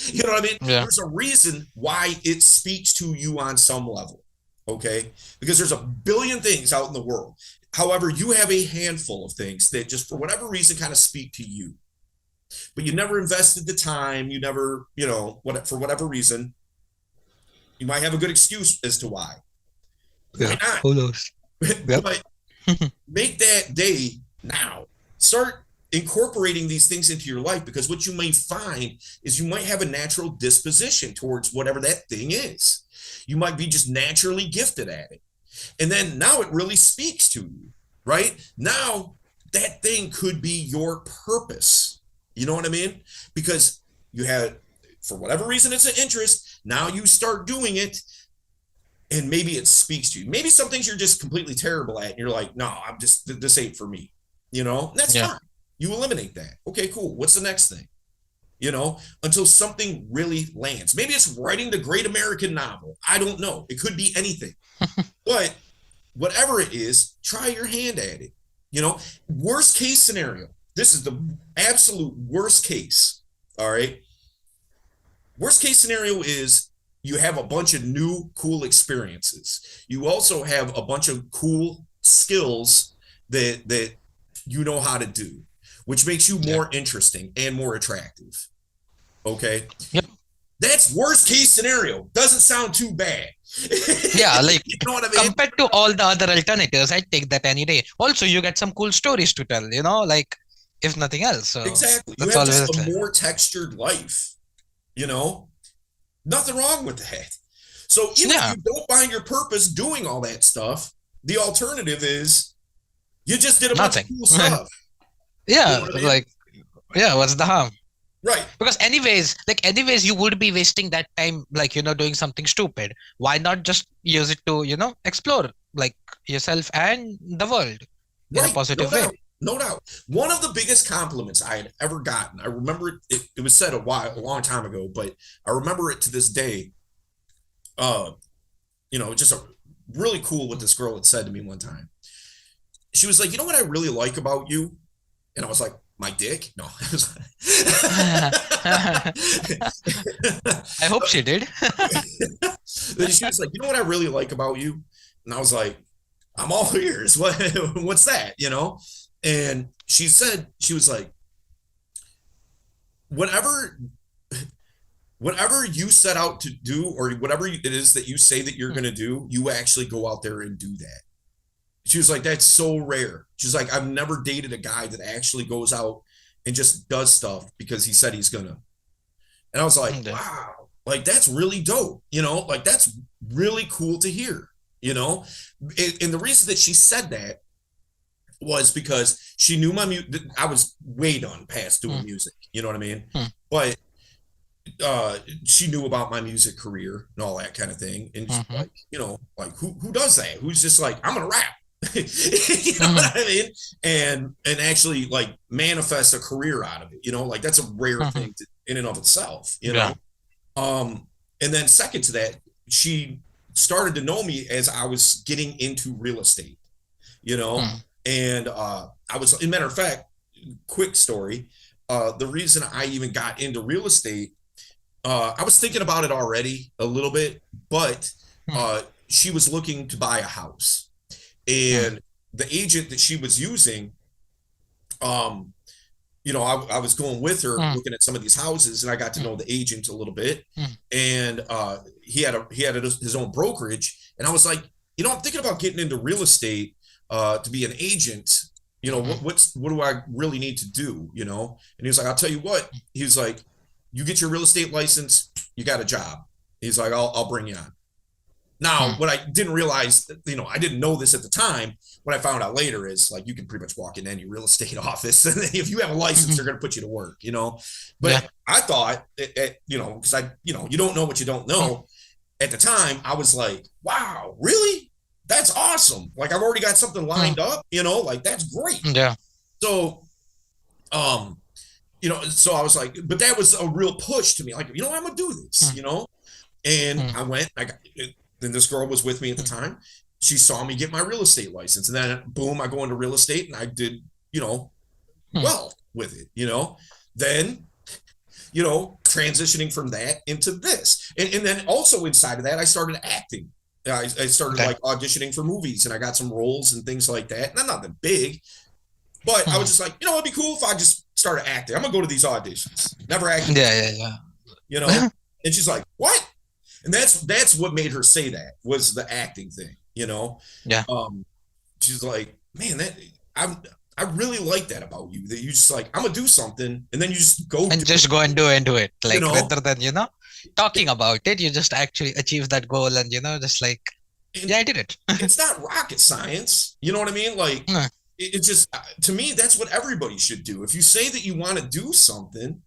You know what I mean? Yeah. There's a reason why it speaks to you on some level. Okay. Because there's a billion things out in the world. However, you have a handful of things that just for whatever reason kind of speak to you. But you never invested the time. You never, for whatever reason, you might have a good excuse as to why. Why Yeah. not? Who knows? Yep. But make that day now. Start incorporating these things into your life because what you may find is you might have a natural disposition towards whatever that thing is. You might be just naturally gifted at it. And then now it really speaks to you, right? Now that thing could be your purpose. You know what I mean? Because you had, for whatever reason, it's an interest. Now you start doing it and maybe it speaks to you. Maybe some things you're just completely terrible at and you're like, no, this ain't for me. That's Yeah. fine. You eliminate that. Okay, cool. What's the next thing? Until something really lands. Maybe it's writing the great American novel. I don't know. It could be anything. But whatever it is, try your hand at it. Worst case scenario. This is the absolute worst case. All right. Worst case scenario is you have a bunch of new cool experiences. You also have a bunch of cool skills that you know how to do, which makes you Yeah. more interesting and more attractive. Okay. Yep. That's worst case scenario. Doesn't sound too bad. Yeah, like You know what I mean? compared to all the other alternatives, I'd take that any day. Also, you get some cool stories to tell, like if nothing else. So Exactly. You that's have just always a like, more textured life, you know? Nothing wrong with that. So even if yeah, you don't find your purpose doing all that stuff, the alternative is you just did a bunch of nothing. cool stuff. You know Yeah, what I mean? like, yeah, what's the harm? Right. Because anyways, you would be wasting that time, doing something stupid. Why not just use it to, explore like yourself and the world in a Right. No positive way? doubt. No doubt. One of the biggest compliments I had ever gotten, I remember it was said a long time ago, but I remember it to this day. Uh, just a really cool what this girl had said to me one time. She was like, you know what I really like about you? And I was like, my dick? No. I hope she did. Then she was like, you know what I really like about you? And I was like, I'm all ears. What's that? And she was like, whatever whatever you set out to do, or whatever it is that you say that you're going to do, you actually go out there and do that. She was like, that's so rare. She's like, I've never dated a guy that actually goes out and just does stuff because he said he's gonna. And I was like, Yeah. wow, like that's really dope, like that's really cool to hear, and the reason that she said that was because she knew my music. I was way done past doing music, you know what I mean? But she knew about my music career and all that kind of thing. And she's Mhm. like, like who does that? Who's just like, I'm gonna rap. You know Mhm. what I mean? And actually like manifest a career out of it, like that's a rare Mhm. thing in and of itself. Yeah. And then second to that, she started to know me as I was getting into real estate, you know, Mhm. and I was, in matter of fact, quick story. The reason I even got into real estate, I was thinking about it already a little bit, but Mhm. she was looking to buy a house, Mhm. and the agent that she was using, um, I was going with her Mhm. looking at some of these houses, and I got to know the agent a little bit, Mhm. and he had his own brokerage, and I was like, I'm thinking about getting into real estate to be an agent. Mhm. What do I really need to do? And he was like, I'll tell you what. He was like, you get your real estate license, you got a job. He's like, I'll bring you on. Now, Mhm. what I didn't realize, I didn't know this at the time. What I found out later is like you can pretty much walk in any real estate office, and if you have a license, they're Mhm. going to put you to work. Yeah. But I thought, because you don't know what you don't Mhm. know. At the time, I was like, wow, really? That's awesome. Like I've already got something Mhm. lined up, like that's great. Yeah. So, um, so I was like, but that was a real push to me. Like, I'm gonna do Mhm. this. And Mhm. I went. Then this girl was with me at the Mhm. time. She saw me get my real estate license, and then boom, I go into real estate, and I did, Mhm. well with it. Then, transitioning from that into this, and then also inside of that, I started acting. I started Okay. like auditioning for movies, and I got some roles and things like that. Not nothing big, but I was Mhm. just like, it'd be cool if I just started acting. I'm gonna go to these auditions. Never acted Yeah. before, Yeah. you know. Yeah. And she's like, what? And that's what made her say that was the acting thing. Yeah. Um, she's like, man, I really like that about you. That you just like, I'm gonna do something, and then you just go And do it. just go and do it. You Like know, rather than talking about it, you just actually achieve that goal, and just like, and yeah, I did it. it's not rocket science. You know what I mean? Like, Mm. it's just to me, that's what everybody should do. If you say that you want to do something,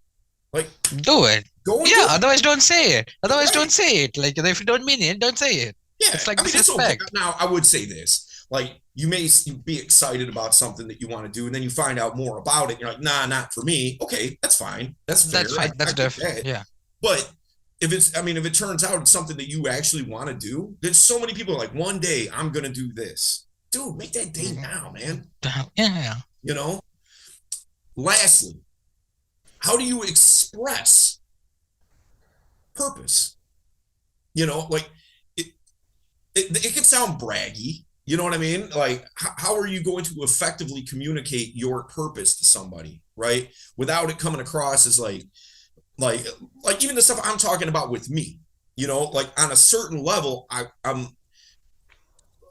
like Do it. go and Yeah. do Otherwise, don't say it. it. Otherwise, Right? don't say it. Like if you don't mean it, don't say it. Yeah. It's like I mean, it's okay. disrespect. Now, I would say this: like, you may be excited about something that you want to do, and then you find out more about it. And you're like, nah, not for me. Okay, that's fine. That's fair. That's I, fine. I That's get diff. that. Yeah. But if it turns out it's something that you actually want to do, there's so many people like, one day I'm gonna do this. Dude, make that day Mhm. now, man. Yeah. Yeah. You know. Lastly, how do you express purpose? Like it, it can sound braggy. You know what I mean? Like, how are you going to effectively communicate your purpose to somebody, right? Without it coming across as like, like even the stuff I'm talking about with me, like on a certain level, I'm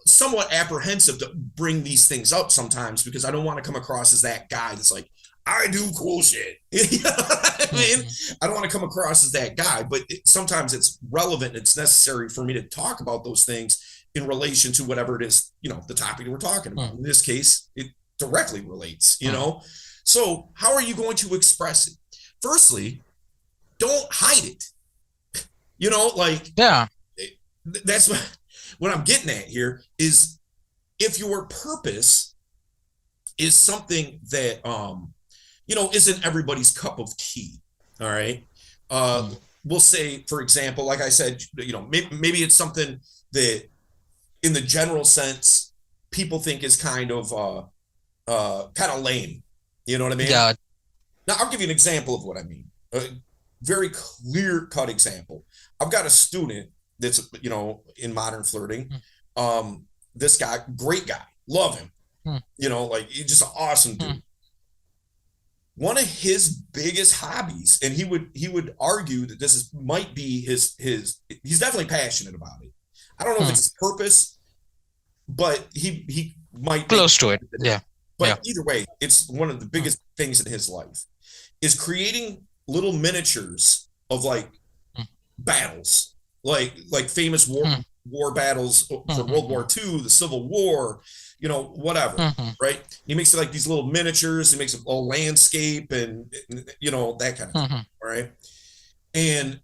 somewhat apprehensive to bring these things up sometimes because I don't want to come across as that guy that's like, I do cool shit. You know what I mean? Mhm. I don't want to come across as that guy, but sometimes it's relevant. It's necessary for me to talk about those things in relation to whatever it is, the topic that we're talking about. Mhm. In this case, it directly relates, Mhm. So how are you going to express it? Firstly, don't hide it. Like Yeah. that's what I'm getting at here is if your purpose is something that isn't everybody's cup of tea. All right. Uh, Mhm. we'll say, for example, like I said, maybe it's something that, in the general sense, people think is kind of lame. You know what I mean? Yeah. Now, I'll give you an example of what I mean. A very clear cut example. I've got a student that's, in modern flirting. Mhm. This guy, great guy, love him. Mhm. Like he's just an awesome dude. Mhm. One of his biggest hobbies, and he would argue that this might be his he's definitely passionate about it. I don't know if Mhm. it's his purpose, but he might make Close to it. it is. Yeah. Yeah. But either way, it's one of the Mhm. biggest things in his life is creating little miniatures of like battles, like famous Mhm. war battles for World War Mhm. II, the Civil War, whatever. Mhm. Right? He makes it like these little miniatures. He makes a landscape and that kind of thing. Mhm. All right. And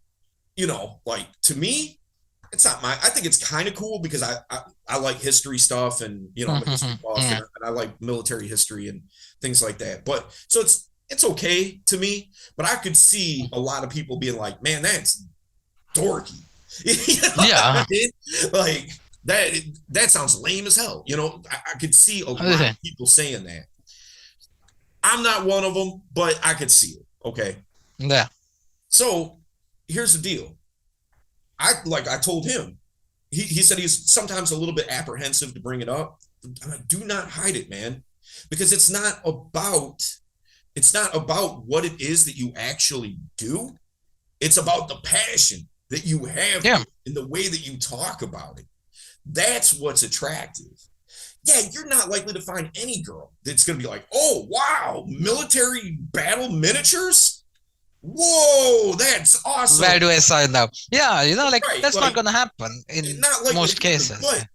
like to me, it's not my. I think it's kind of cool because I like history stuff and I'm a history Mhm. buff and Yeah. I like military history and things like that. But so it's okay to me, but I could see a lot of people being like, man, that's dorky. You know what I Yeah. mean? Like that sounds lame as hell. I could see a lot of Listen. people saying that. I'm not one of them, but I could see it. Okay. Yeah. So here's the deal. I told him. He said he's sometimes a little bit apprehensive to bring it up. I'm like, do not hide it, man. Because it's not about what it is that you actually do. It's about the passion that you have Yeah. in the way that you talk about it. That's what's attractive. Yeah, you're not likely to find any girl that's going to be like, oh, wow, military battle miniatures? Whoa, that's Where awesome. do I sign up? Yeah. Like Right. that's not Like, gonna happen in not likely most to happen. cases. But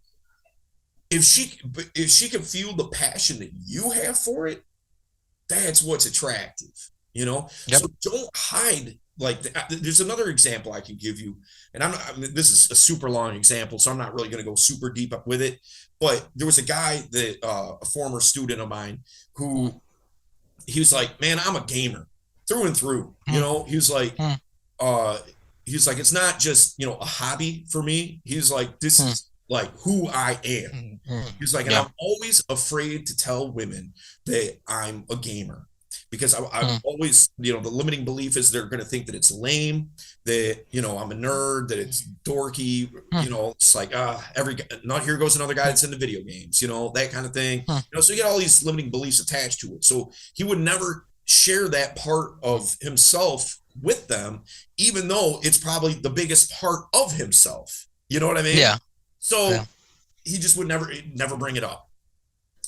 if she can feel the passion that you have for it, that's what's attractive. Yep. So don't hide. Like there's another example I can give you, and this is a super long example, so I'm not really going to go super deep up with it. But there was a guy that a former student of mine Mm. who he was like, man, I'm a gamer through and through. Mm. He was like, Mm. uh, it's not just a hobby for me. He's like, this Mm. is like who I am. Mm. Mm. He's like, and Yeah. I'm always afraid to tell women that I'm a gamer because I'm Mm. always, the limiting belief is they're going to think that it's lame, that, I'm a nerd, that it's dorky, Mm. it's like, not here goes another guy Mm. that's into video games, that kind of thing. Mm. So you get all these limiting beliefs attached to it. So he would never share that part of himself with them, even though it's probably the biggest part of himself. You know what I mean? Yeah. So Yeah. he just would never bring it up.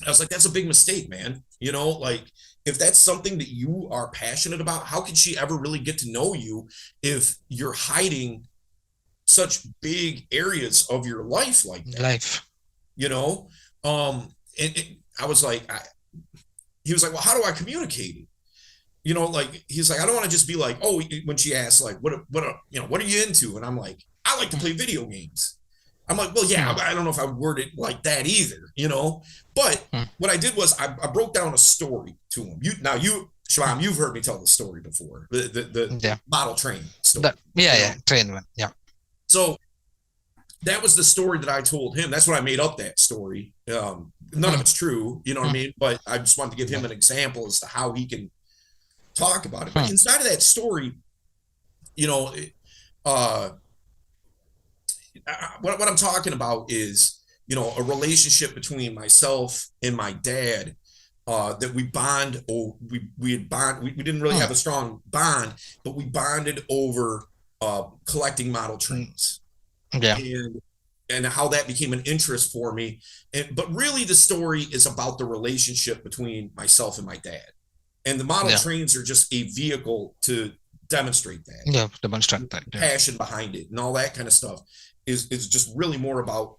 I was like, that's a big mistake, man. Like if that's something that you are passionate about, how could she ever really get to know you if you're hiding such big areas of your life like that? Life. You know? And I was like, he was like, well, how do I communicate it? Like he's like, I don't want to just be like, oh, when she asks, like, what are you into? And I'm like, I like to Mm. play video games. I'm like, well, yeah, Mm. I don't know if I word it like that either. But Mm. what I did was I broke down a story to him. Shabam, you've heard me tell the story before, the Yeah. model train story. Yeah. Yeah. Train one. Yeah. So that was the story that I told him. That's when I made up that story. None of Mm. it's true, you know what I Mm. mean? But I just wanted to give him Yeah. an example as to how he can talk about it. But Mm. inside of that story, you know, uh, what I'm talking about is, a relationship between myself and my dad, that we bond. Oh, we had bond. We didn't really Hmm. have a strong bond, but we bonded over collecting model Mm. trains, Yeah. and how that became an interest for me. But really, the story is about the relationship between myself and my dad, and the model Yeah. trains are just a vehicle to demonstrate that. Yeah. Demonstrate that. The Yeah. passion behind it and all that kind of stuff is just really more about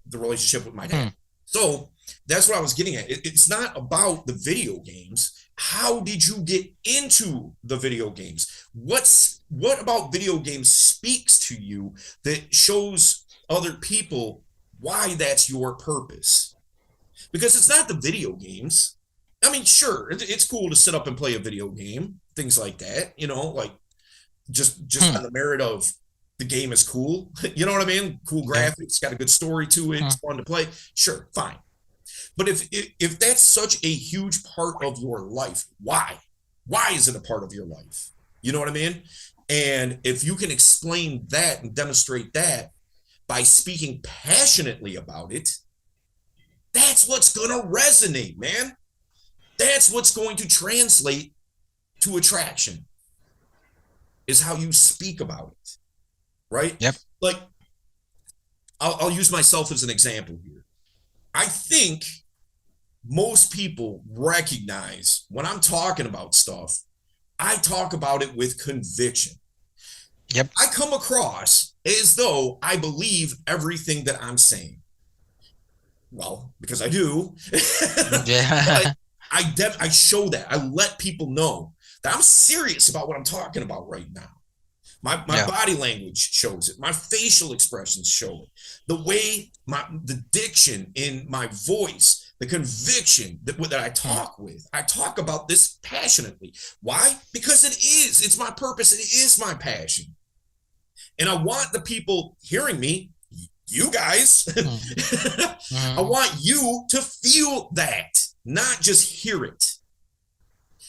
the relationship with my dad. Hmm. So that's what I was getting at. It's not about the video games. How did you get into the video games? What about video games speaks to you that shows other people why that's your purpose? Because it's not the video games. I mean, sure, it's cool to sit up and play a video game, things like that, like just Hmm. on the merit of the game is cool. You know what I mean? Cool Yeah. graphics, got a good story to it, Hmm. it's fun to play. Sure, fine. But if that's such a huge part of your life, why? Why is it a part of your life? You know what I mean? And if you can explain that and demonstrate that by speaking passionately about it, that's what's going to resonate, man. That's what's going to translate to attraction, is how you speak about it, right? Yep. Like, I'll use myself as an example here. I think most people recognize when I'm talking about stuff, I talk about it with conviction. Yep. I come across as though I believe everything that I'm saying. Well, because I do. But Yeah. I show that. I let people know that I'm serious about what I'm talking about right now. My Yeah. body language shows it. My facial expressions show it. The way the diction in my voice, the conviction that I Hmm. talk with. I talk about this passionately. Why? Because it is. It's my purpose. It is my passion. And I want the people hearing me, you guys, Hmm. I Hmm. want you to feel that, not just hear it.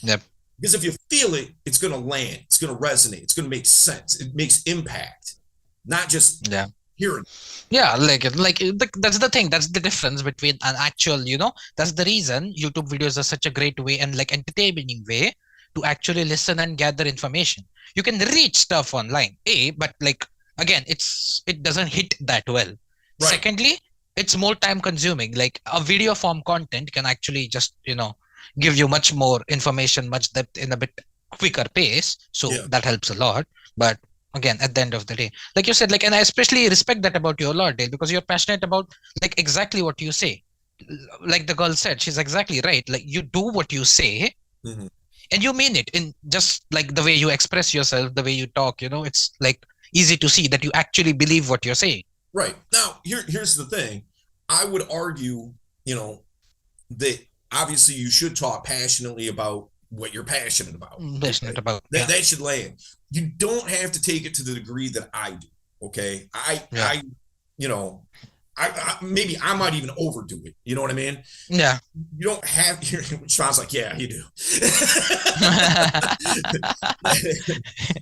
Yep. Because if you feel it, it's going to land. It's going to resonate. It's going to make sense. It makes impact, not just Yeah. hearing. Yeah, that's the thing. That's the difference between an actual, that's the reason YouTube videos are such a great way and like entertaining way to actually listen and gather information. You can read stuff online, but like again, it doesn't hit that well. Right. Secondly, it's more time consuming. Like a video form content can actually just, give you much more information, much depth in a bit quicker pace. So Yeah. that helps a lot. But again, at the end of the day, like you said, like, and I especially respect that about you a lot, Dale, because you're passionate about like exactly what you say. Like the girl said, she's exactly right. Like you do what you say Mm-hmm. and you mean it in just like the way you express yourself, the way you talk, it's like easy to see that you actually believe what you're saying. Right. Now, here's the thing. I would argue, that obviously you should talk passionately about what you're passionate about. Passionate Okay. about, That yeah. that should land. You don't have to take it to the degree that I do. Okay. Yeah. You know, maybe I might even overdo it. You know what I mean? Yeah. You don't have. Sean's like, yeah, you do.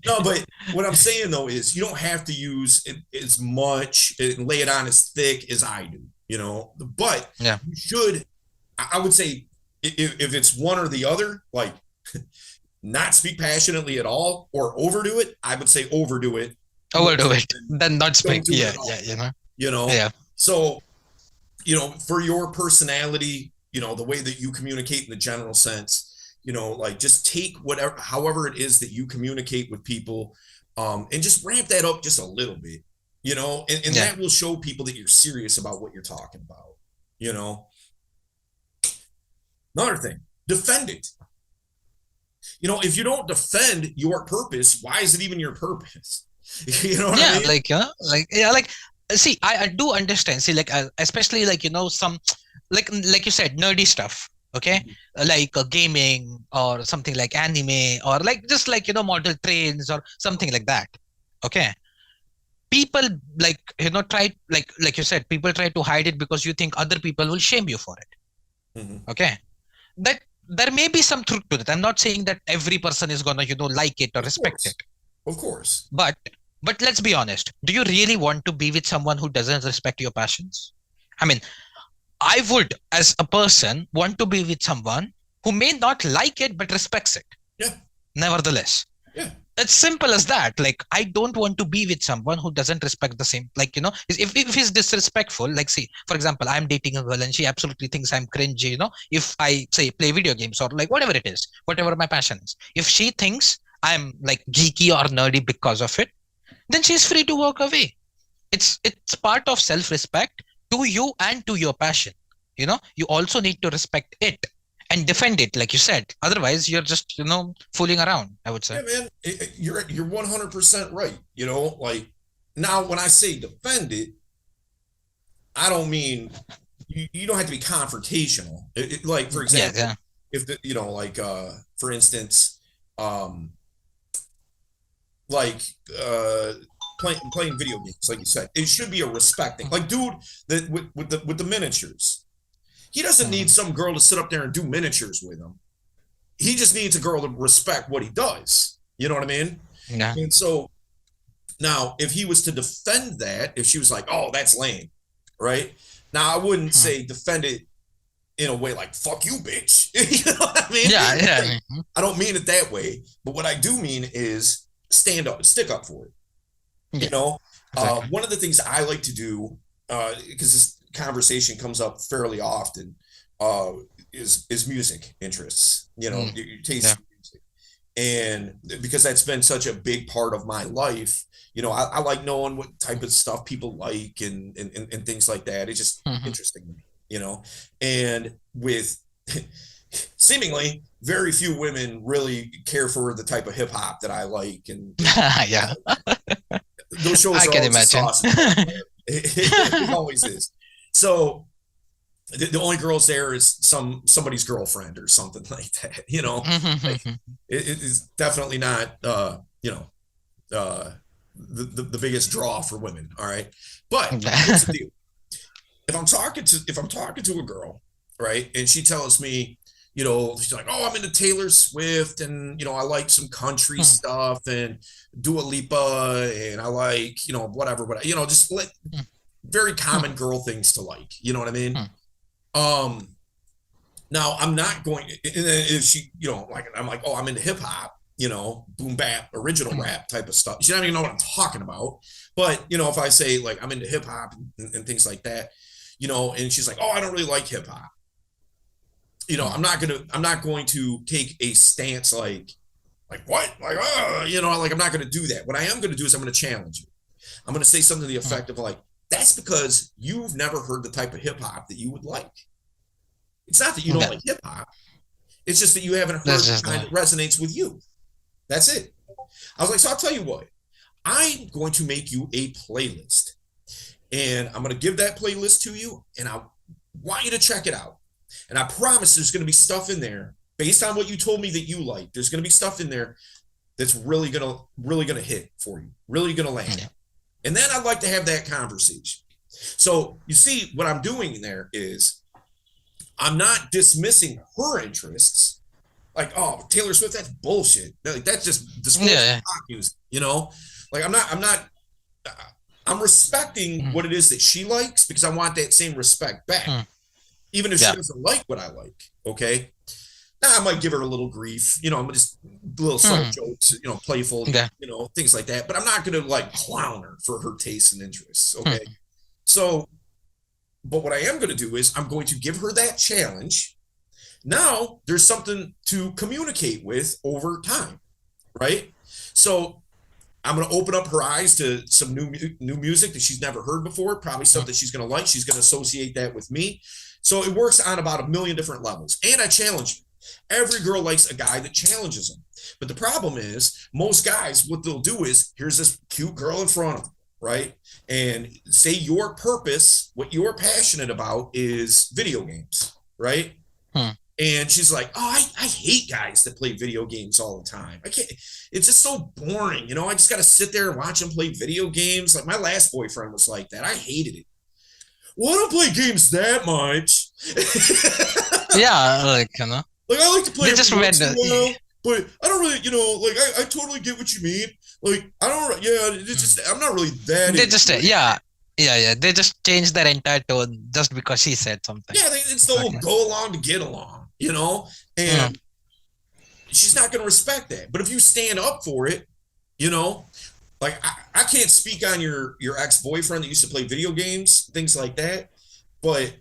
No, but what I'm saying though is you don't have to use it as much and lay it on as thick as I do. But Yeah. you should. I would say if it's one or the other, like not speak passionately at all or overdo it. I would say overdo it. Overdo it, then not Don't speak. do it Yeah. at Yeah. all. Yeah. So for your personality, the way that you communicate in the general sense, like just take however it is that you communicate with people, and just ramp that up just a little bit, and Yeah. that will show people that you're serious about what you're talking about, you know. Another thing, defend it. If you don't defend your purpose, why is it even your purpose? You know what I Yeah, mean? like see, I do understand. See, like especially like some like you said, nerdy stuff. Okay, like gaming or something like anime or like just like model trains or something like that. Okay, people like try like you said, people try to hide it because you think other people will shame you for it. Mm-hmm. Okay, that there may be some truth to it. I'm not saying that every person is gonna like it or Of respect it, course. Of course. but But let's be honest. Do you really want to be with someone who doesn't respect your passions? I mean, I would, as a person, want to be with someone who may not like it but respects it. Yeah. Nevertheless, Yeah. it's simple as that. Like, I don't want to be with someone who doesn't respect the same. Like, if he's disrespectful, like, see, for example, I'm dating a girl and she absolutely thinks I'm cringy. If I say play video games or like whatever it is, whatever my passion is, if she thinks I'm like geeky or nerdy because of it, then she's free to walk away. It's part of self-respect to you and to your passion. You also need to respect it and defend it, like you said. Otherwise, you're just fooling around, I would say. Yeah, man, you're 100% right. Like now when I say defend it, I don't mean you don't have to be confrontational. Like for Yeah, example, yeah. if like for instance, um, like uh, playing video games, like you said, it should be a respecting. Like dude, that with the miniatures, he doesn't need Mhm. some girl to sit up there and do miniatures with him. He just needs a girl to respect what he does. You know what I mean? Yeah. And so now, if he was to defend that, if she was like, "Oh, that's lame," right? Now, I wouldn't Mhm. say defend it in a way like "fuck you, bitch." You know what I mean? Yeah, Like, yeah. Mhm. I don't mean it that way, but what I do mean is stand up, stick up for it. You Yeah, know, exactly. one of the things I like to do, because this conversation comes up fairly often, uh, is music interests. Mm, Your yeah. taste in music, and because that's been such a big part of my life. I like knowing what type of stuff people like and things like that. It's just Mhm. interesting to me. And with seemingly very few women really care for the type of hip hop that I like, and Yeah, those shows I are can always a imagine. sausage party, man. It always is. So the only girls there is somebody's girlfriend or something like that. Like Mhm. it is definitely not uh, the biggest draw for women. All right, but here's the deal: if I'm talking to a girl, right, and she tells me, she's like, "Oh, I'm into Taylor Swift, and I like some country Mm, stuff and Dua Lipa, and I like whatever, just like mm, very mm, common girl things to like. You know what I mean? mm, Um, Now I'm not going. And then if she, like I'm like, oh, I'm into hip hop, boom bap, original mm, rap type of stuff. She doesn't even know what I'm talking about. But if I say like I'm into hip hop and things like that, and she's like, oh, I don't really like hip hop. mm. I'm not going to take a stance like what, like like I'm not going to do that. What I am going to do is I'm going to challenge you. I'm going to say something to the Mm. effect of like, that's because you've never heard the type of hip hop that you would like. It's not that you don't Yeah, like hip hop. It's just that you haven't that's heard the just kind the. that resonates with you. That's it. I was like, so I'll tell you what, I'm going to make you a playlist and I'm going to give that playlist to you and I want you to check it out. And I promise there's going to be stuff in there based on what you told me that you like. There's going to be stuff in there that's really gonna hit for you, really gonna land. Yeah. And then I'd like to have that conversation. So you see, what I'm doing there is I'm not dismissing her interests. Like, oh, Taylor Swift, that's bullshit. Like, that's just disposable Yeah. pop music. Like I'm respecting Mm, what it is that she likes because I want that same respect back, mm, even if she yeah. doesn't like what I like. Okay. Now I might give her a little grief, I'm just little subtle Mm, jokes, playful, yeah. things like that. But I'm not gonna like clown her for her tastes and interests. Okay. Mm, So, but what I am gonna do is I'm going to give her that challenge. Now there's something to communicate with over time, right? So I'm going to open up her eyes to some new music that she's never heard before, probably stuff mm, that she's going to like. She's going to associate that with me. So it works on about a million different levels. And I challenge you. Every girl likes a guy that challenges them. But the problem is, most guys, what they'll do is here's this cute girl in front of them, right? And say your purpose, what you're passionate about is video games, right? mm. And she's like, oh, I hate guys that play video games all the time. I can't, it's just so boring. I just got to sit there and watch them play video games. Like my last boyfriend was like that. I hated it. Well, I don't play games that much. Yeah, like Like I like to play they every just once read in a while, but I don't really, like I totally get what you mean. Like, I don't, yeah, it's just, I'm not really that They just into it. yeah. They just changed their entire tone just because she said something. Yeah, it's the whole Exactly. go along to get along, you know? Mm, And she's not going to respect that. But if you stand up for it, you know, like I can't speak on your ex-boyfriend that used to play video games, things like that. But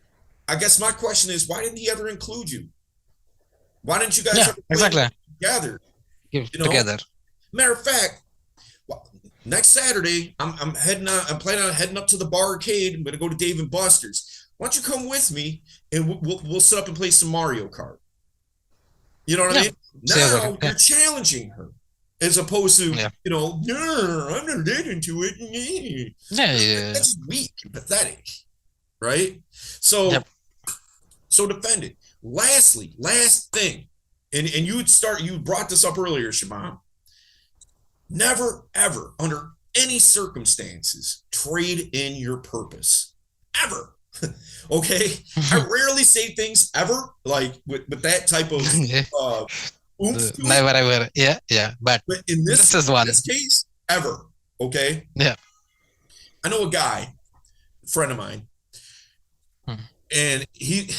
I guess my question is, why didn't he ever include you? Why didn't you guys yeah, ever play exactly. together? Give You know, together. matter of fact, next Saturday I'm heading out. I'm planning on heading up to the barcade. I'm going to go to Dave and Buster's. Why don't you come with me and we'll sit up and play some Mario Kart? You know what I Yeah. mean? Say about it. Now Yeah. you're challenging her as opposed to, Yeah. no, I'm not that into it. Yeah. Yeah. That's weak and pathetic, right? Yep. So defend it. Lastly, last thing, and you brought this up earlier, Shabam. Never, ever, under any circumstances, trade in your purpose. Ever. Okay? I rarely say things ever, like with that type of Yeah. uh, oomph to it. Never ever. Yeah. Yeah. But But in this is one. this case, ever. Okay? Yeah. I know a guy, a friend of mine, Mm, and he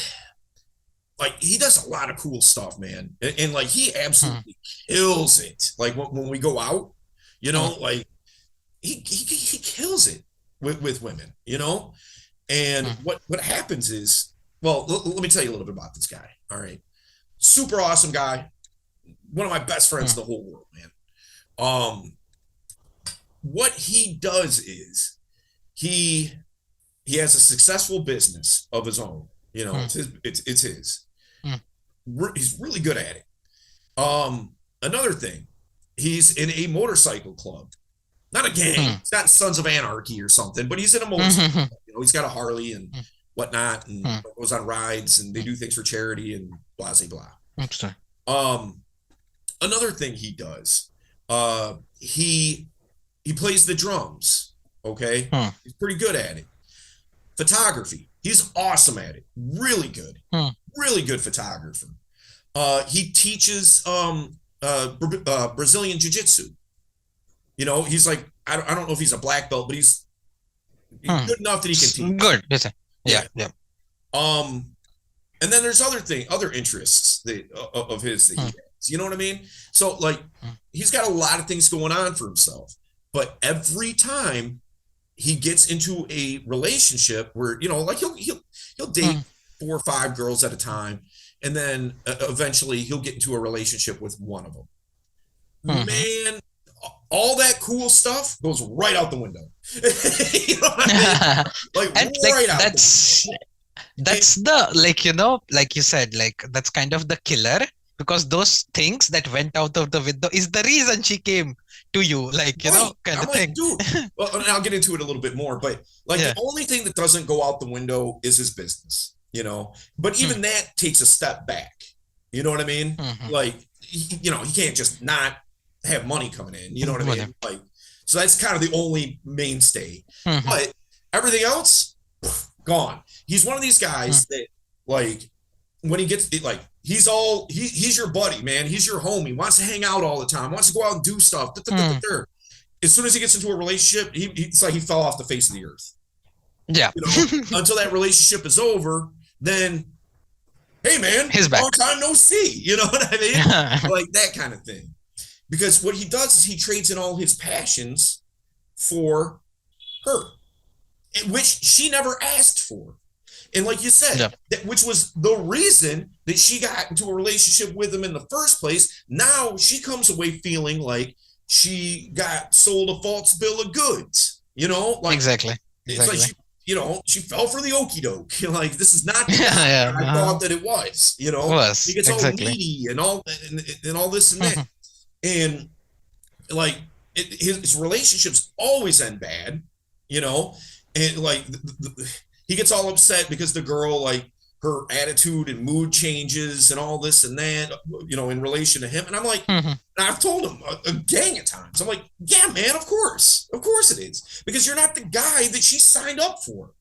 does a lot of cool stuff, man. And like he mm, absolutely kills it. Like when we go out, mm, like he kills it with women, And mm, what happens is, well, let me tell you a little bit about this guy. All right, super awesome guy, one of my best friends mm, in the whole world, man. Um, what he does is he he has a successful business of his own. mm, It's his. mm, He's really good at it. Another thing, he's in a motorcycle club, not a gang. mm, It's not Sons of Anarchy or something, but he's in a motorcycle. mm, He's got a Harley and whatnot, and mm, goes on rides, and they mm. do things for charity and blah blah blah. Interesting. Um, Another thing he does, he plays the drums. Okay, Mm, he's pretty good at it. Photography, he's awesome at it. mm, Really good photographer. He teaches Brazilian jiu-jitsu. He's like, I don't know if he's a black belt, but he's mm. good enough that he can teach. Good. Listen. Yeah. Yeah. Yeah. Um, and then there's other interests of his that he Mm, has. You know what I mean? So like, mm, he's got a lot of things going on for himself, but every time he gets into a relationship where like he'll date mm, 4 or 5 girls at a time, and then eventually he'll get into a relationship with one of them. mhm. Man, all that cool stuff goes right out the window. You know what I mean? Like And like right out. And, that's the like you said, like that's kind of the killer because those things that went out of the window is the reason she came to you, like right. kind I'm of like, thing. dude. Well, and I'll get into it a little bit more, but like the Yeah. only thing that doesn't go out the window is his business. But Mm, even that takes a step back. You know what I mean? mhm, Like, he can't just not have money coming in. You know what I money. mean? Like, so that's kind of the only mainstay. Mhm, But everything else, gone. He's one of these mm, guys that, like, when he gets like, he's your buddy, man. He's your homie. Wants to hang out all the time. Wants to go out and do stuff. mm. As soon as he gets into a relationship, it's like he fell off the face of the earth. Yeah. Until that relationship is over, then hey man, He's back. long time no see. You know what I mean? Like that kind of thing. Because what he does is he trades in all his passions for her, which she never asked for. And like you said, Yeah. which was the reason that she got into a relationship with him in the first place. Now she comes away feeling like she got sold a false bill of goods. Like Exactly. it's like Exactly. she fell for the okie doke. Like this is not the Yeah. guy Yeah. that I thought that it was. He Was gets all exactly. needy and all this and that, Mhm, and like his relationships always end bad. You know, and like he gets all upset because the girl, like, her attitude and mood changes and all this and that, in relation to him. And I'm like, mhm. I've told him a gang of times. I'm like, yeah, man, of course it is, because you're not the guy that she signed up for.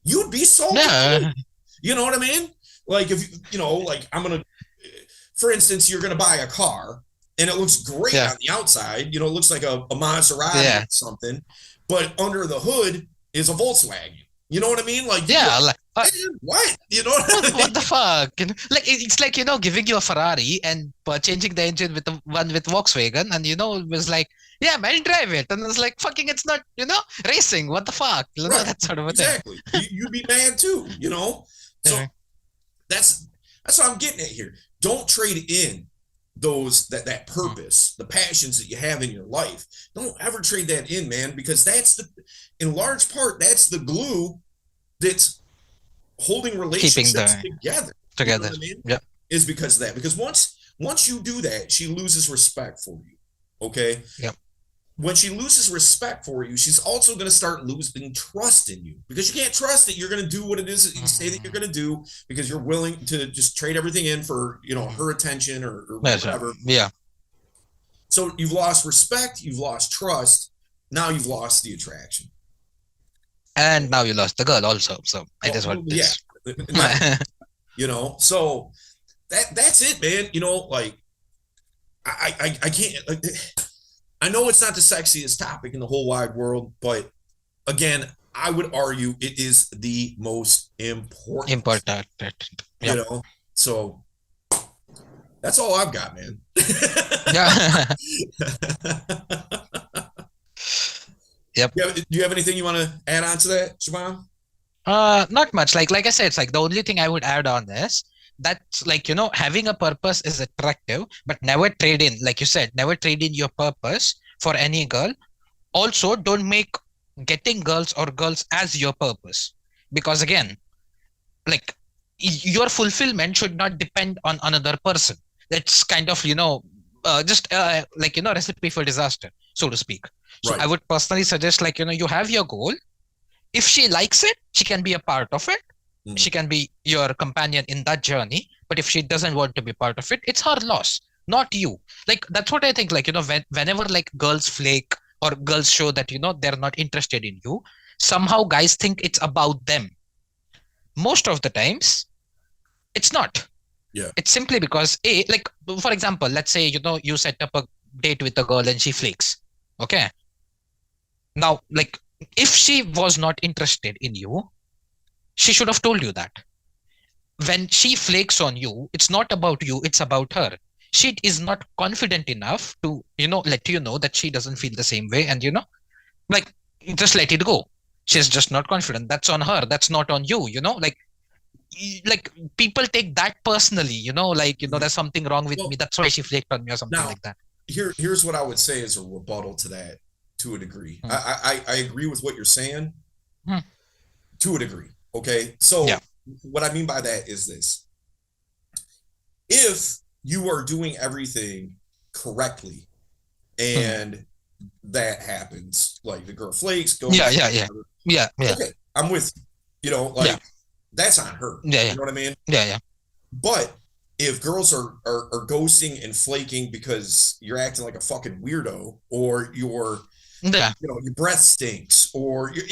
You'd be salty. Yeah. You know what I mean? Like if like I'm gonna, for instance, you're gonna buy a car, and it looks great Yeah. on the outside. It looks like a Maserati Yeah. or something, but under the hood is a Volkswagen. You know what I mean? Like, Yeah. man, what? You know what I What mean? the fuck? Like it's like giving you a Ferrari and changing the engine with the one with Volkswagen, and it was like, yeah, man, drive it, and it's like fucking, it's not racing. What the fuck? Right. That sort of a thing. Exactly. You'd be mad too. So Yeah. that's that's what I'm getting at here. Don't trade in that Mm. purpose, the passions that you have in your life. Don't ever trade that in, man, because in large part, that's the glue that's holding Keeping relationships the together. You know together. what I mean? Yeah. Is because of that. Because once you do that, she loses respect for you. Okay. Yeah. When she loses respect for you, she's also going to start losing trust in you because you can't trust that you're going to do what it is that you say that you're Mm. going to do because you're willing to just trade everything in for Mm. her attention or That's right. whatever. Yeah. So you've lost respect, you've lost trust, now you've lost the attraction. And now you lost the girl also. So it is what Well, it yeah, is. now so that's it, man. Like I can't. I know it's not the sexiest topic in the whole wide world, but again, I would argue it is the most important. Important. You Yep. know, so that's all I've got, man. Yeah. Yep. Do you have anything you want to add on to that, Shabam? Not much. Like I said, it's like the only thing I would add on is that's like, having a purpose is attractive, but never trade in, like you said, never trade in your purpose for any girl. Also, don't make getting girls or girls as your purpose. Because again, like your fulfillment should not depend on another person. That's kind of, just like, recipe for disaster, so to speak. So Right. I would personally suggest, like, you have your goal. If she likes it, she can be a part of it. She can be your companion in that journey. But if she doesn't want to be part of it, it's her loss, not you. Like, that's what I think. Like, whenever like girls flake or girls show that, they're not interested in you, somehow guys think it's about them. Most of the times, it's not. Yeah. It's simply because, like, for example, let's say, you set up a date with a girl and she flakes. Okay. Now, like, if she was not interested in you, she should have told you that. When she flakes on you, it's not about you, it's about her. She is not confident enough to, let you know that she doesn't feel the same way. And, like, just let it go. She's just not confident. That's on her. That's not on you, like people take that personally, like, there's something wrong with me. Well, That's why she flaked on me or something now like that. here's what I would say as a rebuttal to that to a degree. Hmm. I agree with what you're saying Hmm. to a degree. Okay. So Yeah. what I mean by that is this. If you are doing everything correctly Hmm. and that happens, like the girl flakes, Yeah, goes, yeah, yeah. Yeah, yeah. okay, I'm with you. Yeah. That's on her. Yeah, You yeah. know what I mean? Yeah, yeah. But if girls are ghosting and flaking because you're acting like a fucking weirdo or Yeah. your breath stinks or you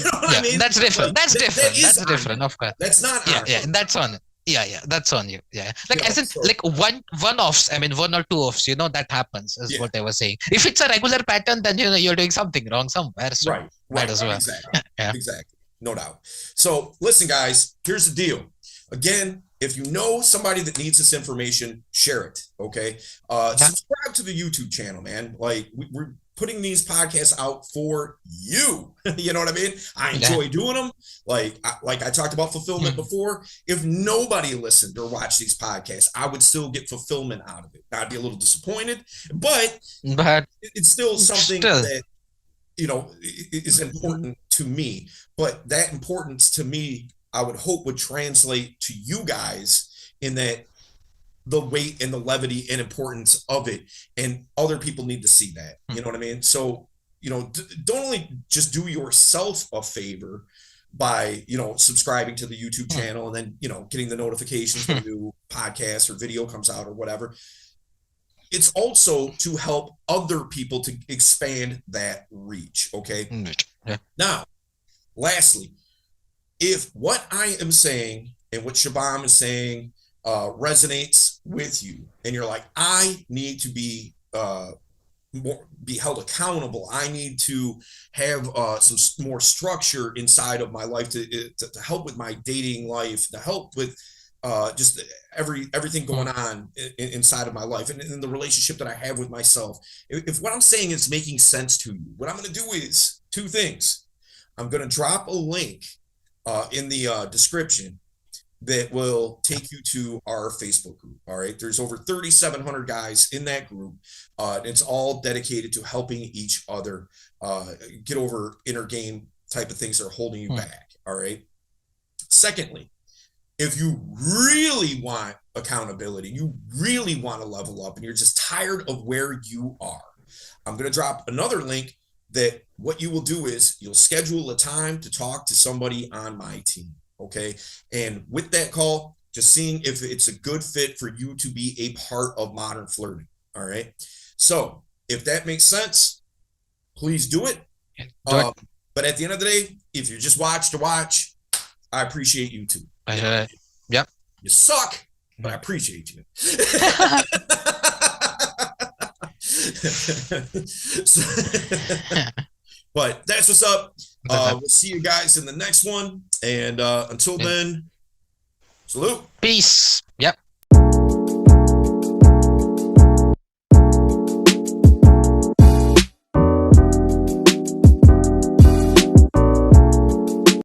know what I Yeah, mean? that's different. Like That's that different. is That's on you. different, of course. That's not Yeah, on yeah. her. That's on. Yeah, yeah. That's on you. Yeah. Like, as in, So like, one offs. I mean, one or two offs. That happens. Is yeah, what I was saying. If it's a regular pattern, then you're doing something wrong somewhere. So might as right, well. exactly, Yeah. exactly, no doubt. So listen, guys, here's the deal. Again, if you know somebody that needs this information, share it. Okay, Yeah. subscribe to the YouTube channel, man. Like we're putting these podcasts out for you. You know what I mean? I Yeah. enjoy doing them. Like I talked about fulfillment Mhm. before. If nobody listened or watched these podcasts, I would still get fulfillment out of it. I'd be a little disappointed, but But it's still something still. that is important to me. But that importance to me, I would hope would translate to you guys in that the weight and the levity and importance of it, and other people need to see that. You know what I mean? So don't only just do yourself a favor by subscribing to the YouTube channel and then getting the notifications when a new podcast or video comes out or whatever. It's also to help other people to expand that reach. Okay. Yeah. Now, lastly, if what I am saying and what Shabam is saying resonates with you, and you're like, I need to be be held accountable. I need to have some more structure inside of my life to help with my dating life, to help with just everything going on inside of my life and in the relationship that I have with myself. If what I'm saying is making sense to you, what I'm going to do is two things. I'm going to drop a link in the description that will take you to our Facebook group. All right. There's over 3,700 guys in that group. It's all dedicated to helping each other get over inner game type of things that are holding you back. All right. Secondly, if you really want accountability, you really want to level up and you're just tired of where you are, I'm going to drop another link that what you will do is you'll schedule a time to talk to somebody on my team. Okay. And with that call, just seeing if it's a good fit for you to be a part of modern flirting. All right. So if that makes sense, please do it. But at the end of the day, if you just watch to watch, I appreciate you too. Yep. You suck, but I appreciate you. But that's what's up. We'll see you guys in the next one. And until then, salute. Peace. Yep.